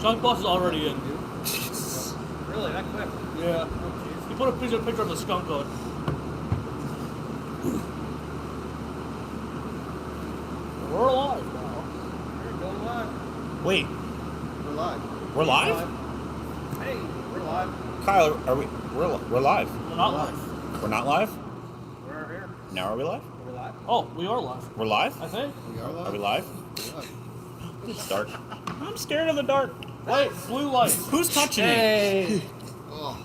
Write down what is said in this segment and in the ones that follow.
skunk boss is already in, dude. Really, that quick? Yeah. You put a picture of the skunk on. We're alive now. We're going live. Wait, We're live. we're live? Hey, we're live. Kyle, are we? We're live. We're not live. We're not live? We're here. Now are we live? We're live. Oh, we are live. We're live? I think. We are live. Are we live? It's dark. I'm scared of the dark. Wait, blue light. Who's touching me? Hey. Oh,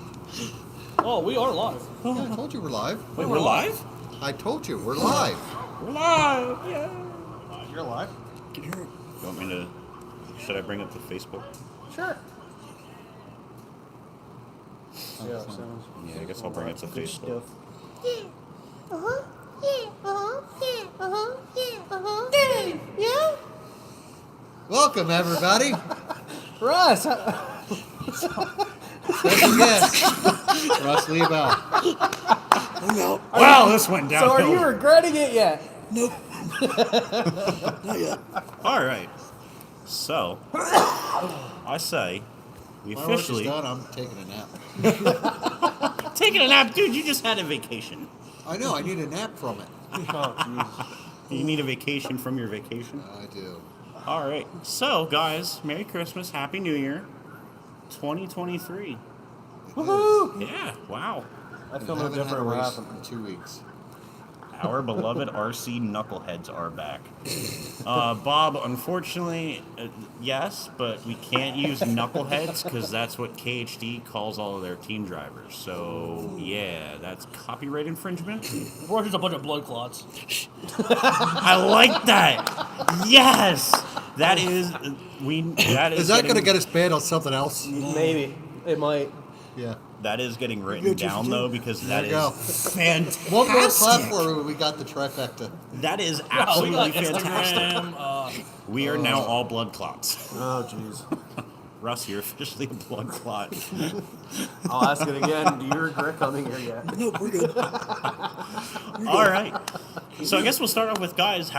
Oh, we are live. Yeah, I told you we're live. Wait, we're live? I told you we're live. We're live. Yeah. you're live? Can you hear it? You want me to? Should I bring it to Facebook? Sure. Yeah, Yeah, I guess I'll bring it to Facebook. Welcome everybody. Russ! Special guest, Russ Lebo. I'm out. Wow, this went So are downhill. you regretting it yet? Nope. Not yet. All right. So, I say we My work is officially done. I'm taking a nap. taking a nap, dude. You just had a vacation. I know. I need a nap from it. You need a vacation from your vacation. I do. All right. So, guys, Merry Christmas, Happy New Year, 2023. Woohoo! Yeah. Wow. I feel I no haven't had a different what race happened. in 2 weeks. Our beloved RC knuckleheads are back. Bob, unfortunately, yes, but we can't use knuckleheads because that's what KHD calls all of their team drivers. So, yeah, that's copyright infringement. We're just a bunch of blood clots. I like that. Yes, that is that is. Is that going to getting- get us banned on something else? Maybe. It might. Yeah. That is getting written Good, down two for two. though because There that you go. is fantastic. One more platform, we got the trifecta. That is We absolutely got fantastic. Instagram. We are now all blood clots. Oh, jeez. Russ, you're officially a blood clot. I'll ask it again. Do you regret coming here yet? Nope, we're good. All right. So I guess we'll start off with guys.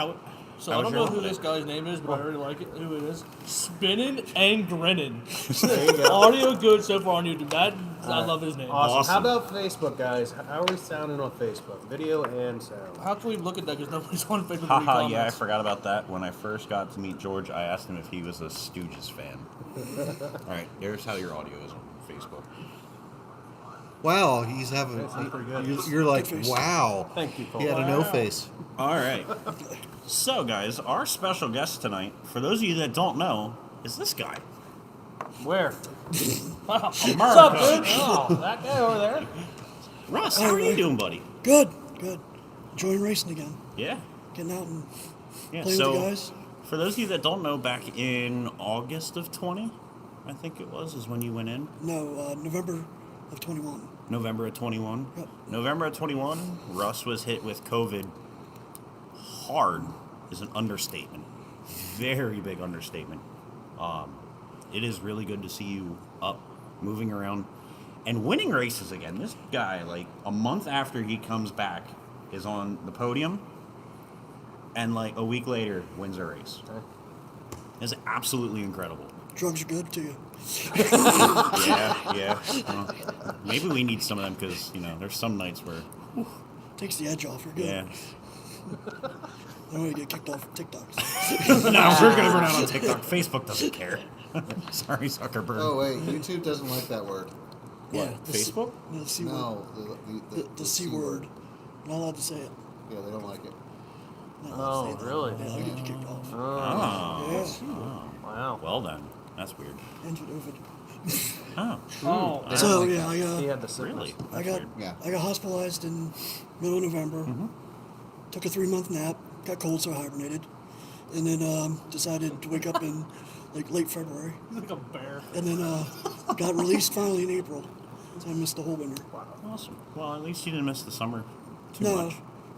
So I don't know who this guy's name is, but I really like it. Who it is? Spinning and grinning. There you go. Audio good so far on YouTube. I love his name. Awesome. Awesome. How about Facebook, guys? How are we sounding on Facebook? Video and sound. How can we look at that? Because nobody's on Facebook. Haha, comments. yeah, I forgot about that. When I first got to meet George, I asked him if he was a Stooges fan. All right, there's how your audio is on Facebook. Wow, he's having. That's pretty good. You're like, Good face. wow. Thank you, Paul. He had a no face. All right. So, guys, our special guest tonight, for those of you that don't know, is this guy. Where? What's America. up, dude? Oh, that guy over there. Russ, how are you doing, buddy? Good, good. Enjoying racing again. Yeah. Getting out and Yeah. playing So, with the guys. for those of you that don't know, back in August of 20, I think it was, is when you went in. No, November of 21. November of 21. Yep. November of 21, Russ was hit with COVID. Hard is an understatement. Very big understatement. It is really good to see you up, moving around, and winning races again. This guy, like, a month after he comes back, is on the podium, and, like, a week later, wins a race. It's absolutely incredible. Drugs are good to you. Yeah. Well, maybe we need some of them because, there's some nights where, Takes the edge off. You're good. yeah. I don't want to get kicked off TikToks. No, we're going to run out on TikTok. Facebook doesn't care. Sorry, Zuckerberg. Oh, wait. YouTube doesn't like that word. Yeah, the C- Facebook? No, the C word. No, The C word. Not allowed to say it. Yeah, they don't like it. Not allowed to Oh, say that. really? Yeah, I'll get you kicked off. Oh. Yeah. Wow. Well, then. That's weird. Ends with Ovid. Oh. Oh, So, like yeah, He had the sickness. Really? I That's got weird. Yeah. I got hospitalized in middle of November. Took a 3-month nap. Got cold, so I hibernated. And then decided to wake up in like late February. like a bear. And then got released finally in April. So I missed the whole winter. Awesome. Well, at least you didn't miss the summer too No, much.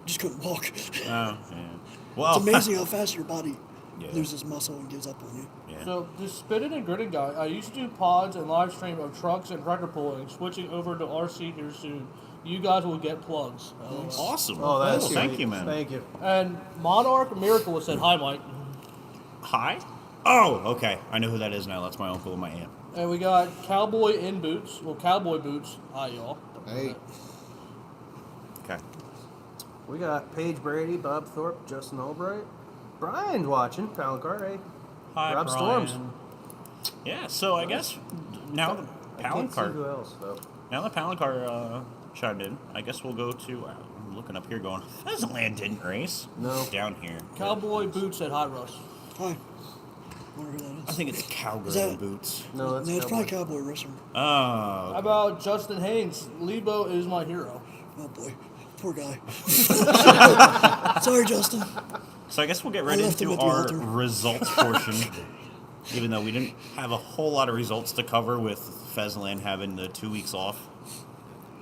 just couldn't walk. Oh, yeah. Well, It's amazing how fast your body Yeah. loses muscle and gives up on you. Yeah. So, this spinning and grinning guy, I used to do pods and live stream of trucks and tractor pulling. Switching over to RC here soon. You guys will get plugs. Awesome. Oh, that's Well, sweet. thank you, man. Thank you. And Monarch Miracle said, "Hi, Mike." Hi? Oh, okay. I know who that is now. That's my uncle and my aunt. And we got Cowboy in boots. Well, Cowboy boots. Hi, y'all. Hey, Okay. We got Paige Brady, Bob Thorpe, Justin Albright. Brian's watching. Palancar, hey. Hi, Rob Brian. Storms. Yeah, so I guess now the I can't see who Palancar, else, though. now the Palancar chimed in. I guess we'll go to. I'm looking up here, going. Pheasantland didn't race. No. Down here. Cowboy boots said hi, Russ. Hi. Wonder who that is. I think it's Cowgirl Is that- boots. No, that's No, it's probably Cowboy. Cowboy Wrestler. Oh. How about Justin Haynes? Lebo is my hero. Oh boy, poor guy. Sorry, Justin. So I guess we'll get right I left him into at the our altar. results portion. Even though we didn't have a whole lot of results to cover with Pheasantland having the 2 weeks off,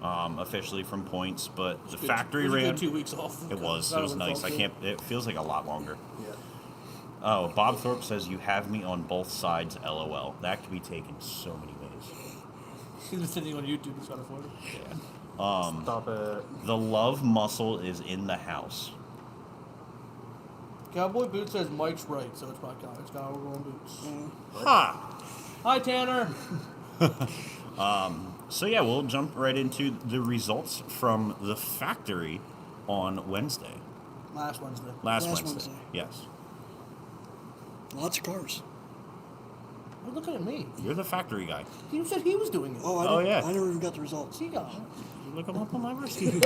officially from points, but the factory It was a ran. good 2 weeks off. It was. That It was would nice. felt I good. can't. It feels like a lot longer. Yeah. Oh, Bob Thorpe says you have me on both sides. LOL. That could be taken so many ways. He's been sitting on YouTube. It's kind of funny. Yeah. Stop it. The love muscle is in the house. Cowboy boots says Mike's right, so it's probably it's Cowboy boots. Ha! Hi, Tanner. So yeah, we'll jump right into the results from the factory on Wednesday. Last Wednesday. Last Last Wednesday. Wednesday. Yes. Lots of cars. You're looking at me. You're the factory guy. He said he was doing it. Oh, I Oh, didn't, yeah. I never even got the results. He got it. You look him up on my wrist. I don't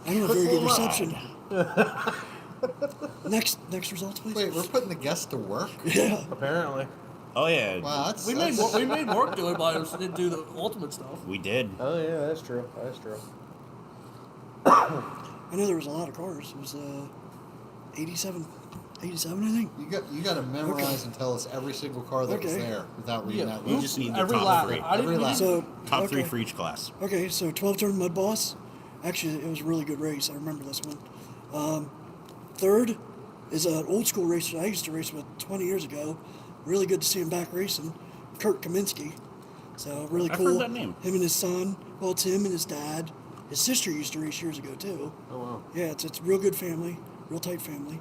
have very good reception. Next results, please. wait, we're putting the guests to work? Yeah. Apparently. Oh yeah. Wow, that's We made work do it, but I didn't do the ultimate stuff. We did. Oh, yeah, that's true. That's true. I know there was a lot of cars. It was 87, I think. You got to memorize Okay. and tell us every single car that was Okay. there without reading Yeah, that we list. just need the every top lap. three. I didn't. Every we lap. didn't- So Top okay. three for each class. Okay, so 12-turn Mud Boss. Actually, it was a really good race. I remember this one. Third is an old school racer I used to race with 20 years ago. Really good to see him back racing. Kurt Kaminsky. So really I've cool. heard that name. Him and his son. Well, it's him and his dad. His sister used to race years ago too. Oh, wow. Yeah, it's a real good family, real tight family.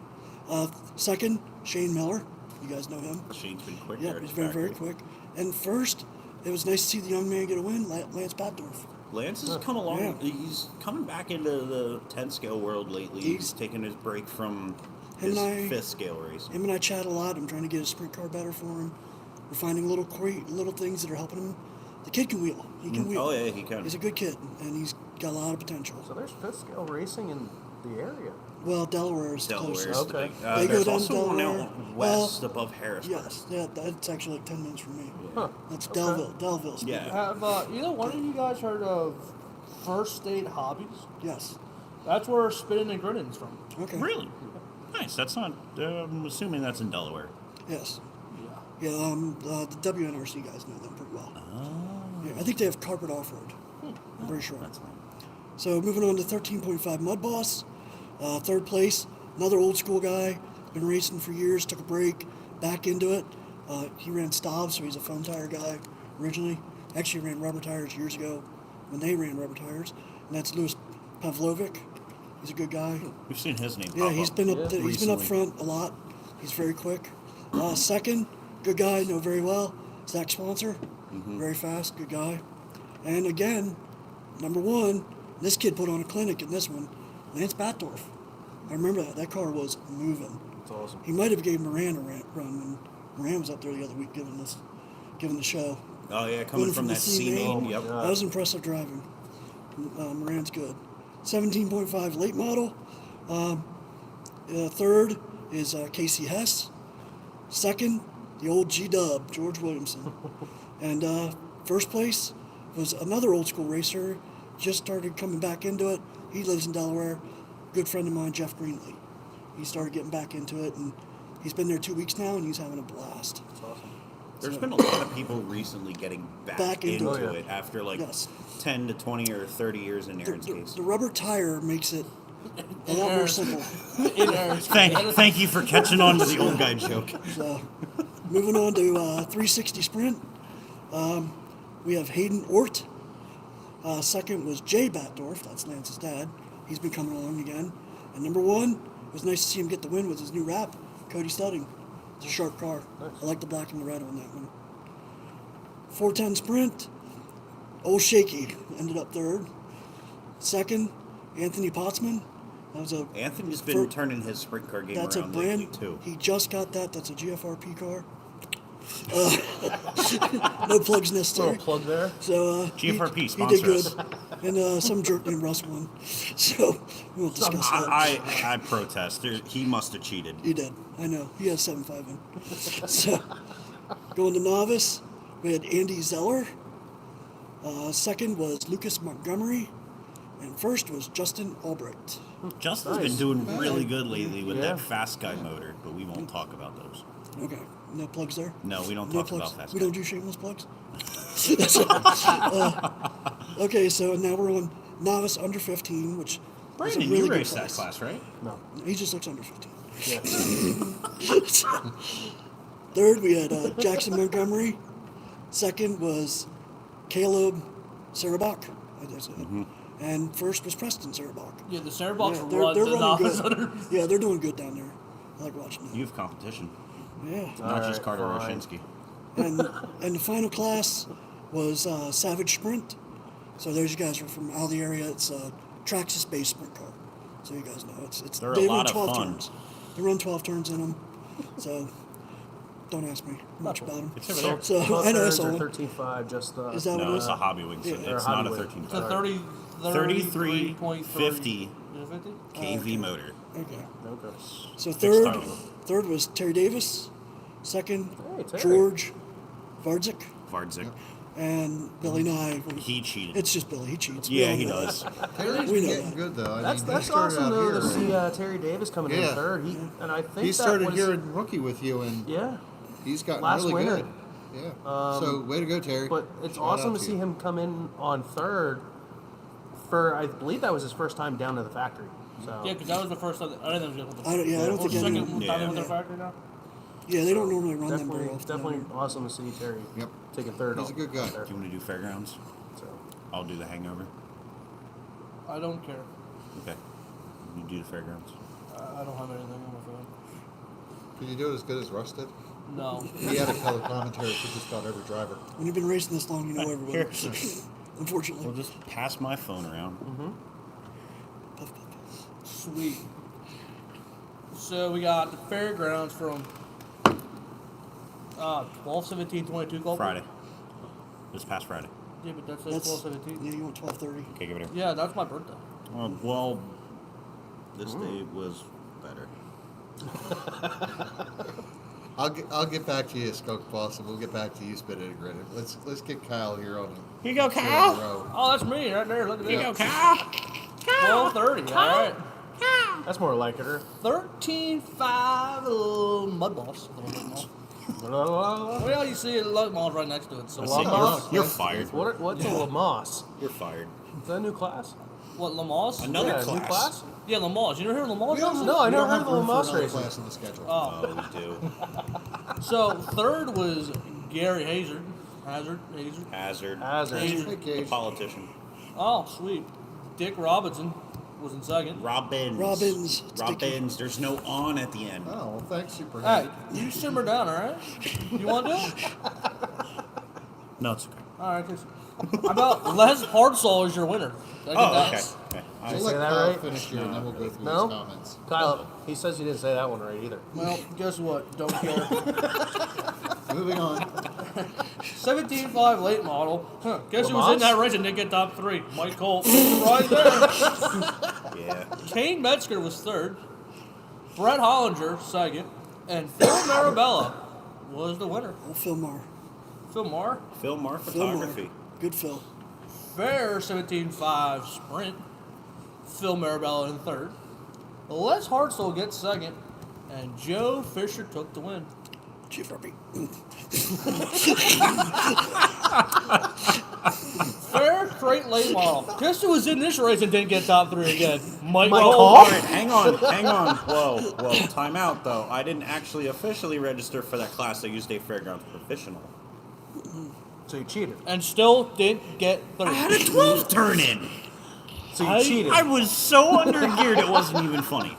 Second, Shane Miller. You guys know him. Shane's been quick Yeah, there. he's very quick. And first, it was nice to see the young man get a win, Lance Batdorf. Lance has come along. Yeah. He's coming back into the 10 scale world lately. He's taking his break from his And I- 5th scale racing. Him and I chat a lot. I'm trying to get his sprint car better for him. We're finding little things that are helping him. The kid can wheel. He can wheel. Oh yeah, he can. He's a good kid, and he's got a lot of potential. So there's fifth scale racing in the area. Well, Delaware is the Delaware's closest. the Okay. big. They go There's down also one Delaware. out west above Harrisburg. Yes, yeah, that's actually like 10 minutes from me. Huh. That's Okay. Delville. Delville's. Yeah. Have either one of you guys heard of First State Hobbies? Yes. That's where Spinning and Grinning's from. Okay. Really? Nice. That's not. I'm assuming that's in Delaware. Yes. Yeah. Yeah. The WNRC guys know them pretty well. Yeah, I think they have carpet off road. I'm pretty sure. That's fine. So moving on to 13.5 Mud Boss. Third place, another old school guy. Been racing for years, took a break, back into it. He ran Stav, so he's a foam tire guy originally. Actually ran rubber tires years ago when they ran rubber tires. And that's Louis Pavlovic. He's a good guy. We've seen his name. Yeah, pop he's up. been up. Yeah, He's been up recently. front a lot. He's very quick. Second, good guy, know very well. Zach Sponsor, very fast, good guy. And again, number one, this kid put on a clinic in this one. Lance Batdorf. I remember that. That car was moving. That's awesome. He might have gave Moran a run when Moran was up there the other week giving the show. Oh yeah, coming Winning from the that C main. main. Yep. That was impressive driving. Moran's good. 17.5 late model. Third is Casey Hess. Second, the old G-Dub, George Williamson. And first place was another old school racer. Just started coming back into it. He lives in Delaware. Good friend of mine, Jeff Greenlee. He started getting back into it, and he's been there 2 weeks now, and he's having a blast. That's awesome. There's been a lot of people recently getting back into into it after like Yes. 10 to 20 or 30 years in Aaron's case. The rubber tire makes it a lot more simple. Thank you for catching on to the old guy joke. So, moving on to 360 sprint, we have Hayden Ort. Second was Jay Batdorf, that's Lance's dad. He's been coming along again. And number one, it was nice to see him get the win with his new rap, Cody Studding. It's a sharp car. I like the black and the red on that one. 410 Sprint. Old Shaky ended up third. Second, Anthony Pottsman. That was a Anthony's been turning his sprint car game That's a around lately, brand. too. He just got that. That's a GFRP car. No plugs necessary. Little plug there. So GFRP, he sponsor did good, us. and some jerk named Russ won. So we won't discuss that. I protest. He must have cheated. He did. I know. He has 7.5 in. So going to novice, we had Andy Zeller. Second was Lucas Montgomery, and first was Justin Albright. Justin's Nice. been doing really good lately with Yeah. that fast guy motor, but we won't talk about those. Okay, no plugs there. No, we don't No talk plugs. about fast We guy. don't do shameless plugs. Okay, so now we're on novice under 15, which is a Brandon, really you good raced that class, right? No. He just looks under 15. Yeah. Third, we had Jackson Montgomery. Second was Caleb Sarabach. And first was Preston Sarabach. Yeah, the Sarah Box Yeah, runs they're the running novice good. under. Yeah, they're doing good down there. I like watching them. You have competition, Yeah. not just Alright, Carter fine. Roshinsky. And the final class was Savage Sprint. So those guys are from out of the area. It's a Traxxas-based sprint car. So you guys know it's They're a they run lot of 12 fun. turns. They run 12 turns in them. So don't ask me much about them. It's over there. So I know I saw are one. 13.5, just Is that No, what it it's is? a hobby wing. So Yeah. it's Or not a hobby wing. 13. It's a 33.3 50 Is it 50? kV motor. Okay. Okay. So Fixed title. third was Terry Davis. Second, Hey, Terry. George Vardzik. Vardzik. And Billy Nye. He cheated. It's just Billy. He cheats. Yeah, We all he know does. Terry's We been know getting that. good though. I That's mean, he started awesome out though here to see and Terry Davis coming in Yeah. third. And I think he that started was, here in rookie with you, and Yeah, he's gotten last really winter. good. Yeah. So way to go, Terry. but it's Shout awesome out to see you. him come in on third. For I believe that was his first time down to the factory. So Yeah, because that was the first time. I didn't know it was I don't think second anyone- time Yeah. with their factory now. Yeah, they don't normally run them very definitely, often. definitely awesome to see Terry Yep. taking third. He's a good guy. there. Do you want to do fairgrounds? So, I'll do the hangover. I don't care. Okay. You do the fairgrounds. I don't have anything on my phone. Can you do it as good as Russ did? No. He had a color commentary for just about every driver. When you've been racing this long, you know everyone. Here. Unfortunately. We'll just pass my phone around. Puff, puff, puff. Sweet. So we got the fairgrounds from 12, 17, 22 call. Friday. This past Friday. Yeah, but that says That's 12, 17. yeah. You want 12:30? Okay, give it here. Yeah, that's my birthday. Well, this day was better. I'll get back to you, Skunk Boss, and we'll get back to you, Spit Integrated. Let's get Kyle here on. Here you go, straight Kyle. in a row. Oh, that's me right there. Look at Here you go, that. Kyle. 12:30. All right. that's more like it. Or 13.5 mud balls. Well, you see Lug Mall's right next to it. So Let's Well, see, Lamar- you're fired. what's a Lamas? You're fired. Is that a new class? what, Lamars? Another yeah, class. new class? Yeah, Lamars. You never heard of Lamars? We don't, No, I we never don't heard have of the room for Lamas another racing. class in the schedule. Oh. Oh, we do. So third was Gary Hazard. Hazard. Hazard. Hazard. Hazard. Hey, The Gage. politician. Oh, sweet. Dick Robinson was in second. Robbins. Robbins. It's Robbins. There's no on at the end. Oh, well, thanks, Super Hey, Hank. you simmer down, all right? You want to do it? No, it's okay. All right. How about Les Hartzell is your winner? Did I get Oh, that? okay. Okay. We'll say let that Kyle right? finish here, and then we'll go through No? his comments. Kyle, he says you didn't say that one right either. Well, guess what? Don't care. Moving on. 17.5 late model. Huh. Guess who was in Lamont? that race and didn't get top three? Mike Colt. Right there. Yeah. Kane Metzger was third. Brett Hollinger second. And Phil Marabella was the winner. Oh, Phil Marr. Phil Marr. Phil Marr Phil Marr. photography. Good Phil. Fair 17.5 sprint. Phil Marabella in third. Les Hartzell gets second. And Joe Fisher took the win. GFRP. Fair crate late model. Guess who was in this race and didn't get top three again? Mike Mike Colt. All right, hang on. Whoa. Time out, though. I didn't actually officially register for that class. I used a fairgrounds professional. So you cheated. And still didn't get third. I had a 12 turn in. So you cheated. I was so under geared it wasn't even funny.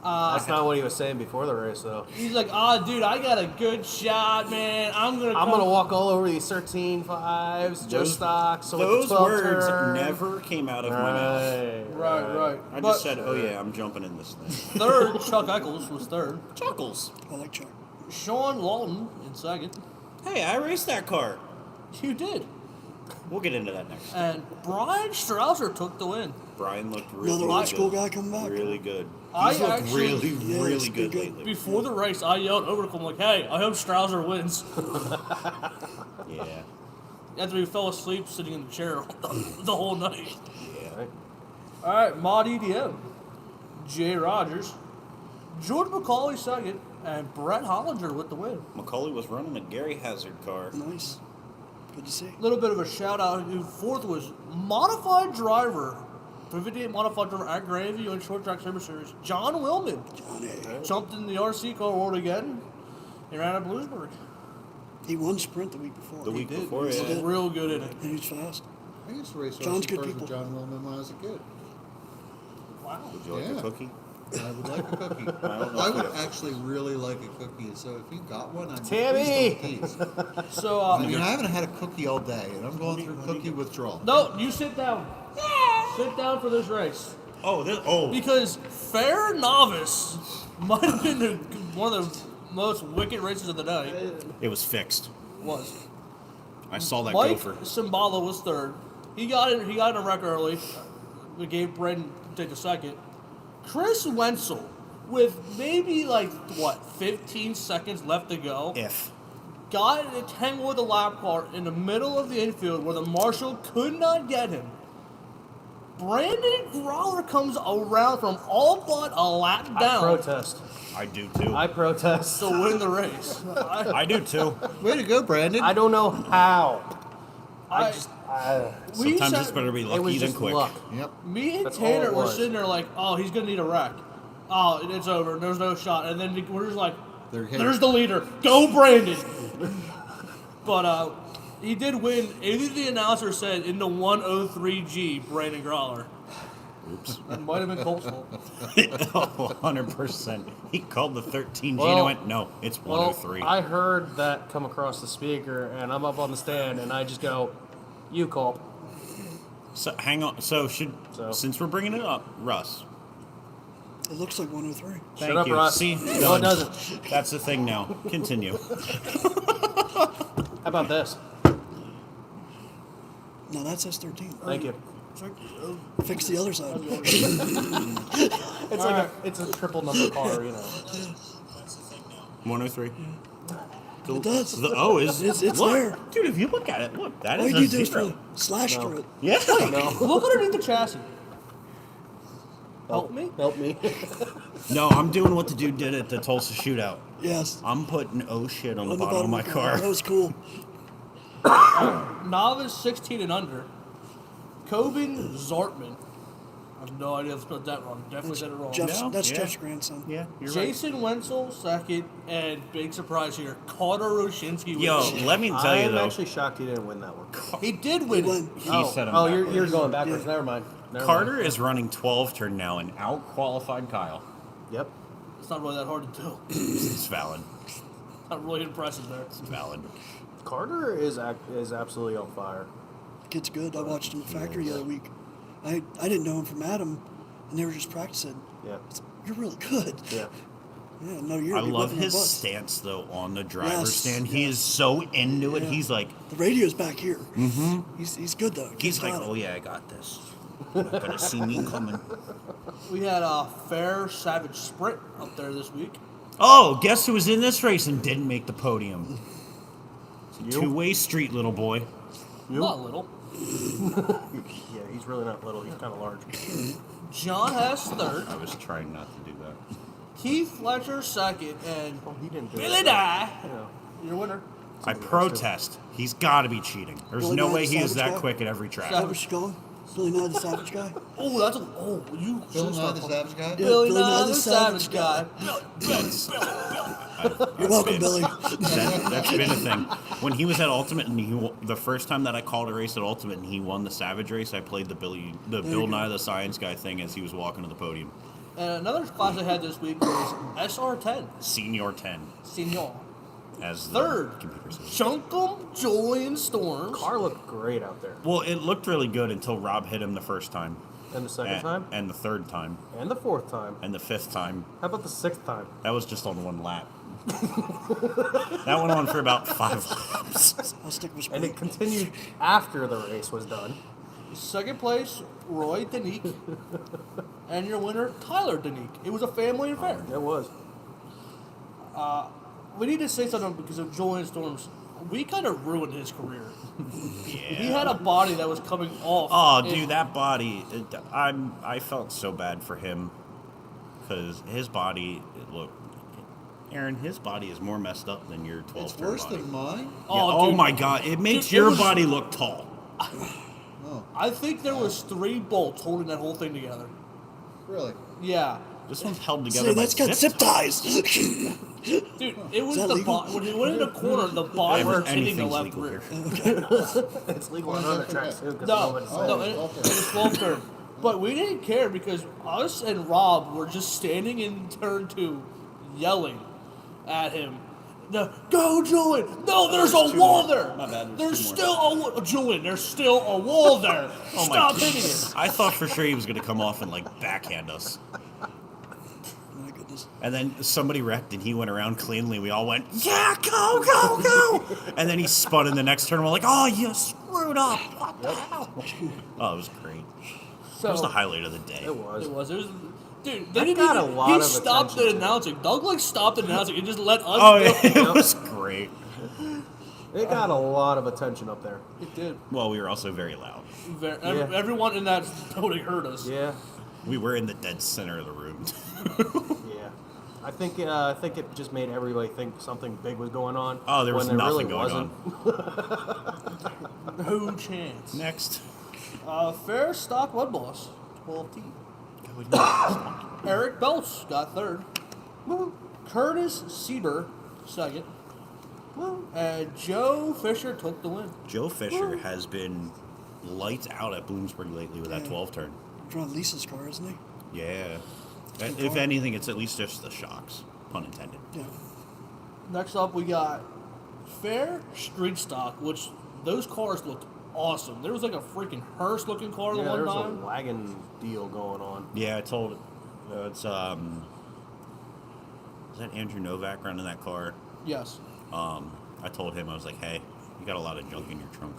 That's not what he was saying before the race, though. He's like, dude, I got a good shot, man. I'm gonna walk all over these 13.5s, Joe stocks. So Those with the 12 words turn. never came out of my mouth. Right. I But just said, "Oh yeah, I'm jumping in this thing." third, Chuck Eccles was third. Chuckles. I like Chuck. Sean Lawton in second. Hey, I raced that car. You did. We'll get into that next. And Brian Strausser took the win. Brian looked really, Another really old school good. guy coming back. Really good. I He's looked actually- really, Yeah, really he's good good. lately. Before the race, I yelled over to him like, "Hey, I hope Strausser wins." Yeah. After he fell asleep sitting in the chair the whole night. Yeah. All right, Mod EDM, Jay Rogers, George McCauley second, and Brett Hollinger with the win. Macaulay was running a Gary Hazard car. Nice. Good to see. A little bit of a shout out. Fourth was modified driver, 58 modified driver at Grandview and Short Track Super Series, John Willman. Johnny. Jumped in the RC car world again. He ran at Bluesburg. He won sprint the week before. The week Did. before, He's yeah. real good in it. And he's fast. I used to race John's RC good cars people. with John Willman when I was a kid. Wow. Would you like Yeah. a cookie? I would like a cookie. I don't know I if we would have- actually really like a cookie. So if you got one, I'm Tammy! please. So, I mean, I haven't had a cookie all day, and I'm going through cookie withdrawal. no, you sit down. Sit down for this race. Oh, Because Fair Novice might have been one of the most wicked races of the night. it was fixed. Was. I saw that Mike gopher. Cimbala was third. He got in a wreck early. We gave Brendan to take a second. Chris Wenzel, with maybe 15 seconds left to go, If. got in a tangle with a lap car in the middle of the infield where the marshal could not get him. Brandon Growler comes around from all but a lap I down protest. I do too. I protest. to win the race. I do too. Way to go, Brandon. I don't know how. I- we Sometimes sat- it's better to be It lucky was than just quick. luck. Yep. Me and That's all Tanner it were was. sitting there like, oh, he's going to need a wreck. Oh, it's over. There's no shot. And then we're just like, They're hit. there's the leader. Go, Brandon. But he did win. Either the announcer said in the 103G, Brandon Growler. Oops. It might have been Colt's fault. Oh, 100%. He called the 13G and Well- I went, no, it's Well, 103. I heard that come across the speaker, and I'm up on the stand, and I just go, "You call." So hang on. So since we're bringing it up, Russ. It looks like 103. Thank up, you. Russ. See, No, it done. doesn't. That's the thing now. Continue. How about this? No, that says 13. Thank you. Fix the other side. It's a triple number car, you know. 103. It does. It's look, there. dude. If you look at it, look, that All is you a need to do is zero. slash No. through it. Yeah. Look underneath the chassis. Help me? Help me. No, I'm doing what the dude did at the Tulsa shootout. Yes. I'm putting oh shit on the On bottom of my the car. That was cool. Novice 16 and under. Coben Zartman. I have no idea if I spelled that wrong. Definitely said it wrong. That's yeah. Jeff's grandson. Yeah, you're Jason Wenzel second, and big surprise here, Carter Roshinsky. with Yo, the win. let me tell you I'm though. actually shocked he didn't win that one. He did win. He won. He said him you're backwards. going backwards. Yeah. Never mind. Never Carter mind. is running 12 turn now and out qualified Kyle. Yep. It's not really that hard to do. It's valid. Not really impressive there. It's valid. Carter is absolutely on fire. Kid's good. I watched him at factory the other week. I didn't know him from Adam, and they were just practicing. Yeah. You're really good. Yeah. Yeah, no, you're I you're love whipping our his butts. stance though on the driver's Yes, stand. He is so into it. Yeah. He's like, The radio's back here. Mm-hmm. He's good though. he's Kid's like, got it. oh yeah, I got this. You're not gonna see me coming. We had a fair Savage Sprint up there this week. Oh, guess who was in this race and didn't make the podium? It's a two-way street, little boy. Not little. Yeah, he's really not little. He's kind of large. John Hess third. I was trying not to do that. Keith Fletcher second, and He didn't do Billy it. Nye, Yeah. your winner. I protest. He's got to be cheating. There's Billy no Nye way the he is Savage that guy? quick at every track. Is that what you call him? Billy Nye the Savage guy? Oh, that's a you. Bill should Nye start the calling- Savage Guy? Yeah. Billy Billy Nye the Savage guy. You're welcome, Billy. That's been a thing. When he was at Ultimate, and the first time that I called a race at Ultimate, and he won the Savage race, I played the Bill Nye the Science Guy thing as he was walking to the podium. And another class I had this week was SR10. Senior 10, Senior. as the Third, computer says. Chunkum Joy and Storms. Car looked great out there. Well, it looked really good until Rob hit him the first time. And the second time? And the third time. And the fourth time. And the fifth time. How about the sixth time? That was just on one lap. That went on for about 5 laps. I'll stick with And Sprint. it continued after the race was done. Second place, Roy Danique. And your winner, Tyler Danique. It was a family affair. It was. We need to say something because of Joy and Storms. We kind of ruined his career. Yeah. He had a body that was coming off. Oh, And dude, that body! I felt so bad for him because his body. Look, Aaron, his body is more messed up than your 12 It's worse than mine. Yeah, oh dude. my God! It makes Dude, it your was- body look tall. Oh, I think there was 3 bolts holding that whole thing together. really? Yeah. This one's held together Say, by that's got zip ties. Dude, it was that the legal? when he went in the corner, the body was hitting the Anything's left legal rear. here. It's legal on other tracks too. 'Cause No, nobody's Oh, no, saying. it, okay. it was 12 turn. But we didn't care because us and Rob were just standing in turn 2, yelling at him. Go, Julian! No, there's a wall there. My bad, There's two more. still a wall, Julian. There's still a wall there. Oh my Stop God. hitting it. I thought for sure he was gonna come off and like backhand us. My goodness. And then somebody wrecked and he went around cleanly. We all went, yeah, go, go, go. And then he spun in the next turn. We're like, oh, you screwed up. What the hell? Oh, it was great. So It was the highlight of the day. It was. It was. Dude, That they didn't got even. a lot He of stopped attention, the too. announcing. Doug like stopped the announcing and just let us. Oh, do yeah, it. it was great. It got a lot of attention up there. It did. Well, we were also very loud. Yeah. Everyone in that building heard us. Yeah. We were in the dead center of the room. Yeah. I think it just made everybody think something big was going on. Oh, there was when nothing really going wasn't. on. No chance. Next. Fair stock one boss, 12T. Eric Belts got third. Curtis Sieber second. And Joe Fisher took the win. Joe Fisher has been lights out at Bloomsburg lately with that Yeah. 12 turn. John Lisa's car, isn't he? Yeah. Good If car. anything, it's at least just the shocks. Pun intended. Yeah. Next up, we got Fair Street Stock, which those cars looked awesome. There was like a freaking hearse looking car Yeah, the there one was time. a wagon deal going on. Yeah, I told it's is that Andrew Novak running that car? Yes. I told him, I was like, hey, you got a lot of junk in your trunk.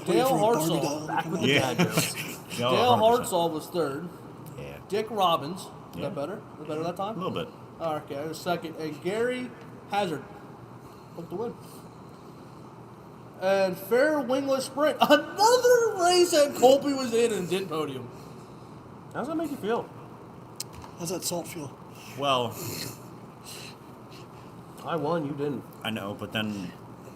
Dale Waiting for a Barbie Hartzell. doll to Back come with out. the Yeah. dad jokes. No, Dale 100%. Hartzell was third. Yeah. Dick Robbins. Is Yeah. that better? Was better that time? A little bit. Okay, was second. And Gary Hazard took the win. And Fair Wingless Sprint. Another race that Colby was in and didn't podium. How does that make you feel? How's that salt feel? Well, I won, you didn't. I know, but then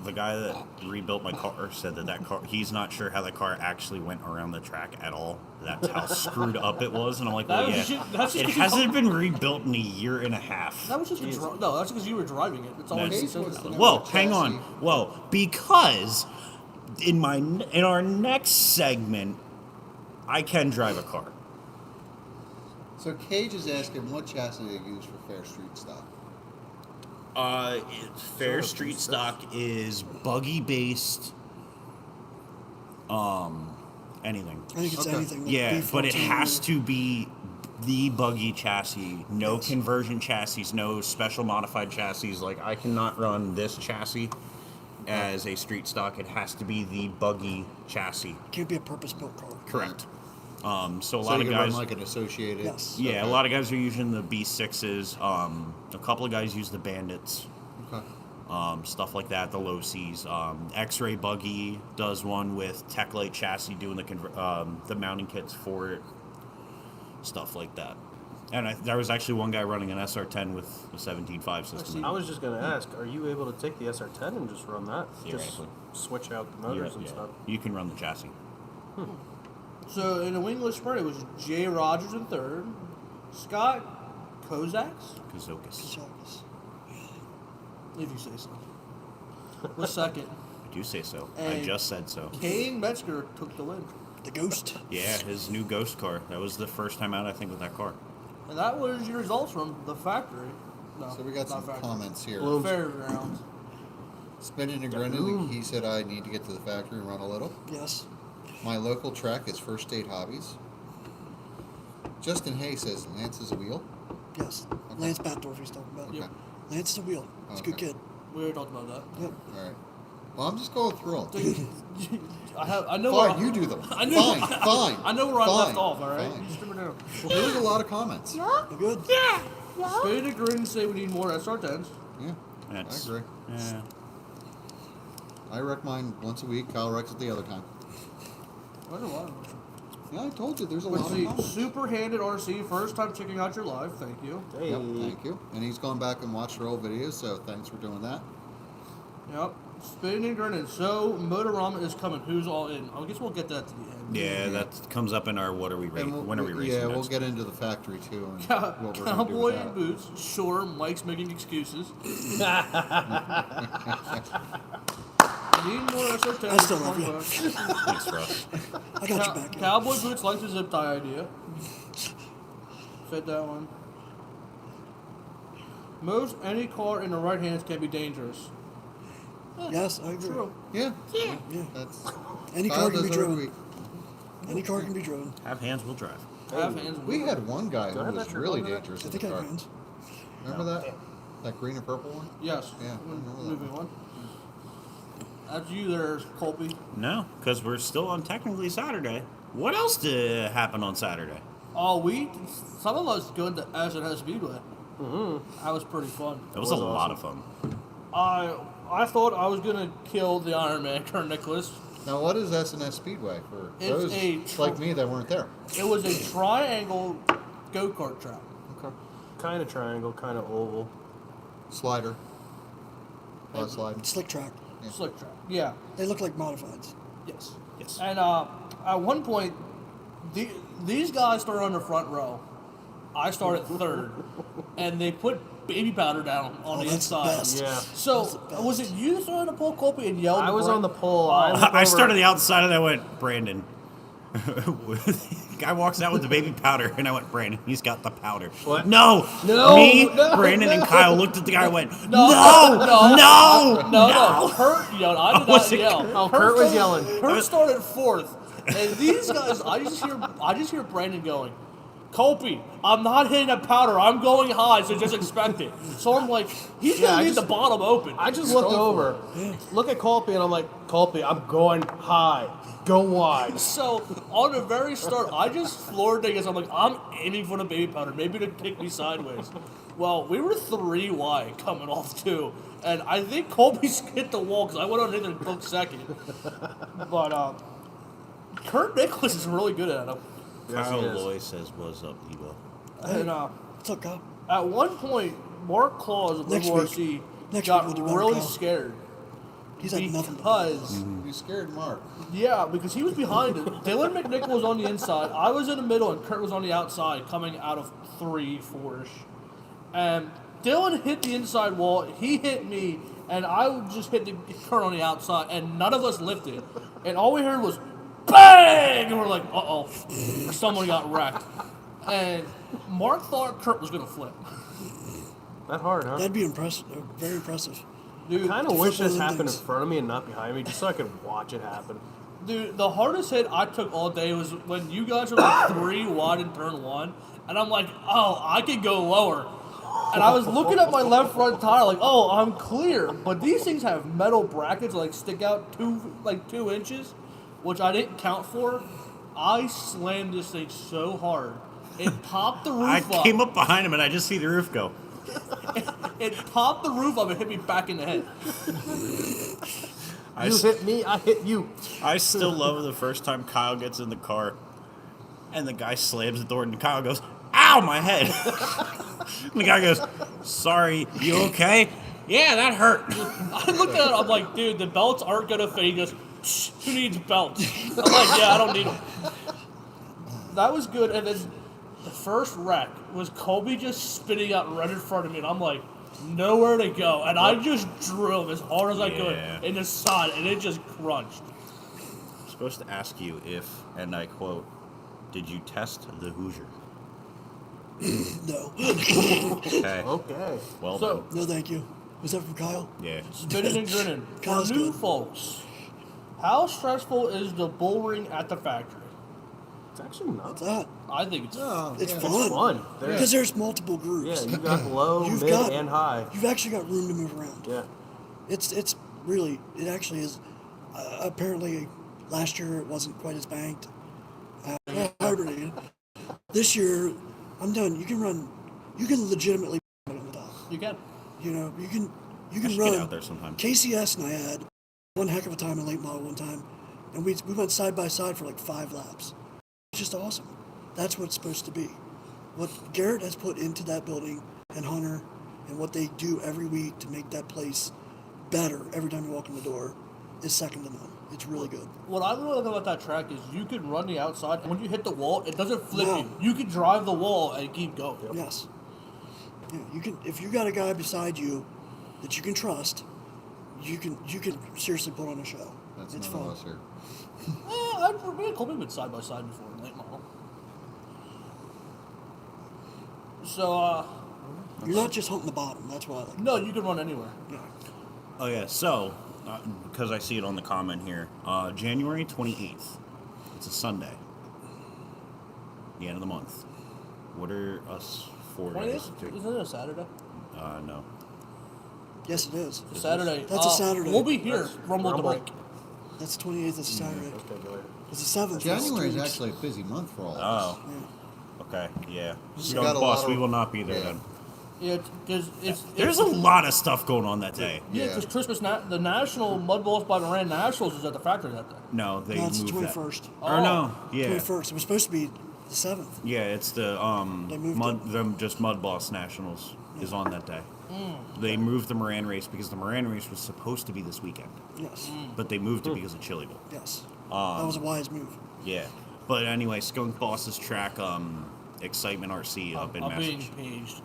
the guy that rebuilt my car said that car, he's not sure how the car actually went around the track at all. That's how screwed up it was. And I'm like, well, That yeah. was just- that's just It 'cause you hasn't told- been rebuilt in a year and a half. That was just no. That's because you were driving it. It's always That's- Hayes was the number Whoa, of hang on. chassis. Whoa, because in our next segment, I can drive a car. So Cage is asking what chassis they use for Fair Street Stock. Fair Street Stock is buggy based. Anything. I think it's Okay. anything. Like Yeah, but it B14 has or- to be the buggy chassis. No Yes. conversion chassis. No special modified chassis. Like I cannot run this chassis as a street stock. It has to be the buggy chassis. Can't be a purpose-built car. Correct. So a So lot you of can run guys. like an associated. Yes. Yeah, Okay. a lot of guys are using the B6s. A couple of guys use the Bandits. Okay. Stuff like that, the low C's. X-Ray Buggy does one with Techlite chassis doing the mounting kits for it. Stuff like that. And there was actually one guy running an SR10 with a 17.5 system. I was just going to ask, are you able to take the SR10 and just run that? Just Theoretically. switch out the motors and stuff. You can run the chassis. So in the wingless sprint, it was Jay Rogers in third, Scott Kozaks, Kazokas. if you say so, was second. I do say so. I And- just said so. Kane Metzger took the win. The Ghost. Yeah, his new Ghost car. That was the first time out, I think, with that car. And that was your results from the factory. No, So we got not some factory. comments here. Fairgrounds. Spinning and grinning. He said, I need to get to the factory and run a little. Yes. My local track is First State Hobbies. Justin Hay says, Lance is a wheel. Yes. Lance Batdorf he's talking about. Okay. Yep. Lance is a wheel. He's a good Okay. kid. We already talked about that. Yep. All right. Well, I'm just going through them. I know. Fine, where you do them. I know. Fine. I know where I Fine, left off. All right. fine. You strip it down. There was a lot of comments. You're good. Spade and grin and say we need more SR10s. Yeah, That's, I agree. Yeah. I wreck mine once a week. Kyle wrecks it the other time. There's a lot of them. Yeah, I told you there's a Let's lot of see. comments. Super handed RC. First time checking out your live. Thank you. Hey. Yep, thank you. And he's gone back and watched our old videos, so thanks for doing that. Yep. Spinning and grinning. So Motorama is coming. Who's all in? I guess we'll get that to the end. Yeah, that comes up in our when are we racing? Yeah, we'll next? get into the factory too. And Cow- what we're gonna do Cowboy with in that. boots. Sure, Mike's making excuses. Need more SR10s. I still love you. Thanks, Russ. I got your back. Cowboy boots like the zip tie idea. Said that one. Most any car in the right hands can be dangerous. Yes, I agree. True. Yeah. Yeah. That's Any Kyle car can does be every driven. week. Any car can be driven. Have hands, we'll drive. Have hands. We had one guy Do I who have was that shirt really on there? dangerous I in the think I car. have hands. Remember that? That green and purple one? Yes. Yeah, I remember that Moving on. That's you there, Colby. No, because we're still on technically Saturday. What else did happen on Saturday? Oh, some of us go to S&S Speedway. Mm-hmm. That was pretty fun. That was a lot of fun. I thought I was gonna kill the Iron Man, Kurt Nicholas. Now, what is S&S Speedway for It's those a like me that weren't there? It was a triangle go-kart track. Okay. Kind of triangle, kind of oval. Slider. A lot of sliding. Slick track. Yeah. Slick track. Yeah. They look like modifieds. Yes. Yes. And at one point, these guys started on the front row. I started third, and they put baby powder down on the that's the inside. best. Yeah. So was it you started the pole, Colby, and yelled? I to was Brent? on the pole. Oh. I started the outside and I went, Brandon. Guy walks out with the baby powder, and I went, Brandon, he's got the powder. What? No! No, Me, no, Brandon, and no. Kyle looked at the guy and went, No, no! No. Kurt yelled. I did Was not it yell. Kurt? Oh, Kurt was started- yelling. Kurt started fourth, and these guys. I just hear Brandon going, Colby, I'm not hitting a powder. I'm going high, so just expect it. So I'm like, he's Yeah, gonna I leave the just- bottom open. I just looked over, look at Colby, and I'm like, Colby, I'm going high. Go wide. So on the very start, I just floored niggas. I'm like, I'm aiming for the baby powder, maybe to kick me sideways. Well, we were 3 wide coming off too, and I think Colby hit the wall because I went on and booked second. But Kurt Nicholas is really good at him. Yes, Kyle he is. Loy says, what's up, Lebo? And What's up, Kyle? at one point, Mark Claus of Next Liverpool week. RC Next got week we'll do better, really Kyle. scared He's had nothing. because. You scared Mark. Yeah, because he was behind it. Dylan McNichol was on the inside. I was in the middle, and Kurt was on the outside, coming out of 3, 4-ish. And Dylan hit the inside wall. He hit me, and I just hit the Kurt on the outside, and none of us lifted. And all we heard was bang, and we're like, uh-oh, someone got wrecked. And Mark thought Kurt was going to flip. That hard, huh? That'd be impressive. Very impressive. Dude, Kind of wish this Football happened in Olympics. front of me and not behind me, just so I could watch it happen. Dude, the hardest hit I took all day was when you guys were like 3 wide in turn 1, and I'm like, oh, I could go lower. And I was looking at my left front tire like, oh, I'm clear. But these things have metal brackets that like stick out 2 inches, which I didn't count for. I slammed this thing so hard. It popped the roof I up. came up behind him, and I just see the roof go. It popped the roof up and hit me back in the head. I, You s- hit me, I hit you. I still love the first time Kyle gets in the car, and the guy slams the door, and Kyle goes, ow, my head. And the guy goes, sorry, you okay? Yeah, that hurt. I looked at it, I'm like, dude, the belts aren't gonna fit. He goes, "Shh, who needs belts? I'm like, yeah, I don't need them. That was good, and then the first wreck was Colby just spinning out right in front of me, and I'm like, nowhere to go. And I just drove as hard as I Yeah. could in the side, and it just crunched. supposed to ask you if, and I quote, did you test the Hoosier? No. Okay. Okay. Well So- done. No, thank you. Was that from Kyle? Yeah. Spinning and grinning. For Kyle's new good. folks, how stressful is the bull ring at the factory? It's actually not. What's that? I think it's Oh, It's yeah. fun. It's fun. Because there's multiple groups. Yeah, you got low, You've mid, got- and high. You've actually got room to move around. Yeah. It's really, it actually is. Apparently, last year it wasn't quite as banked. Hibernated. This year, I'm done. You can legitimately on the top. you can. You know, you can should run. get out there sometime. KCS and I had one heck of a time in late model one time, and we went side by side for like 5 laps. It's just awesome. That's what it's supposed to be. What Garrett has put into that building and Hunter, and what they do every week to make that place better every time you walk in the door, is second to none. It's really good. What I really like about that track is you can run the outside, and when you hit the wall, it doesn't flip No. you. You can drive the wall and keep going. Yes. Yeah, you can if you got a guy beside you that you can trust, you can seriously put on a show. That's it's none fun. of us here. Me and Colby been side by side before in late model. So, You're not just hunting the bottom. That's why I like. no, you can run anywhere. Yeah. Oh yeah. So, because I see it on the comment here, January 28th. It's a Sunday. The end of the month. What are us 4 days? Isn't it a Saturday? No. Yes, it is. It's a Saturday. That's a Saturday. We'll be here. That's Rumble at the Rumble. break. That's the 28th. That's a Saturday. Okay, go ahead. It's the 7th. January is It's 2 actually a busy month for all of us. Oh. weeks. Yeah. Okay. Yeah. got Skunk a Boss, lot of- we will not be there yeah. then. Yeah, because There's a lot of stuff going on that day. Yeah, Yeah. because Christmas, the National Mud Balls by Moran Nationals is at the factory that day. No, they No, it's the moved that. 21st. Or no, yeah, 21st. It was supposed to be the 7th. yeah. It's the They moved Mud Boss Nationals is on that day. Mm. They moved the Moran race because the Moran race was supposed to be this weekend, Yes. but they moved it because of Chili Bowl. Yes. That was a wise move. Yeah, but anyway, Skunk Boss's track, Excitement RC up in I'm being Massachusetts. paged.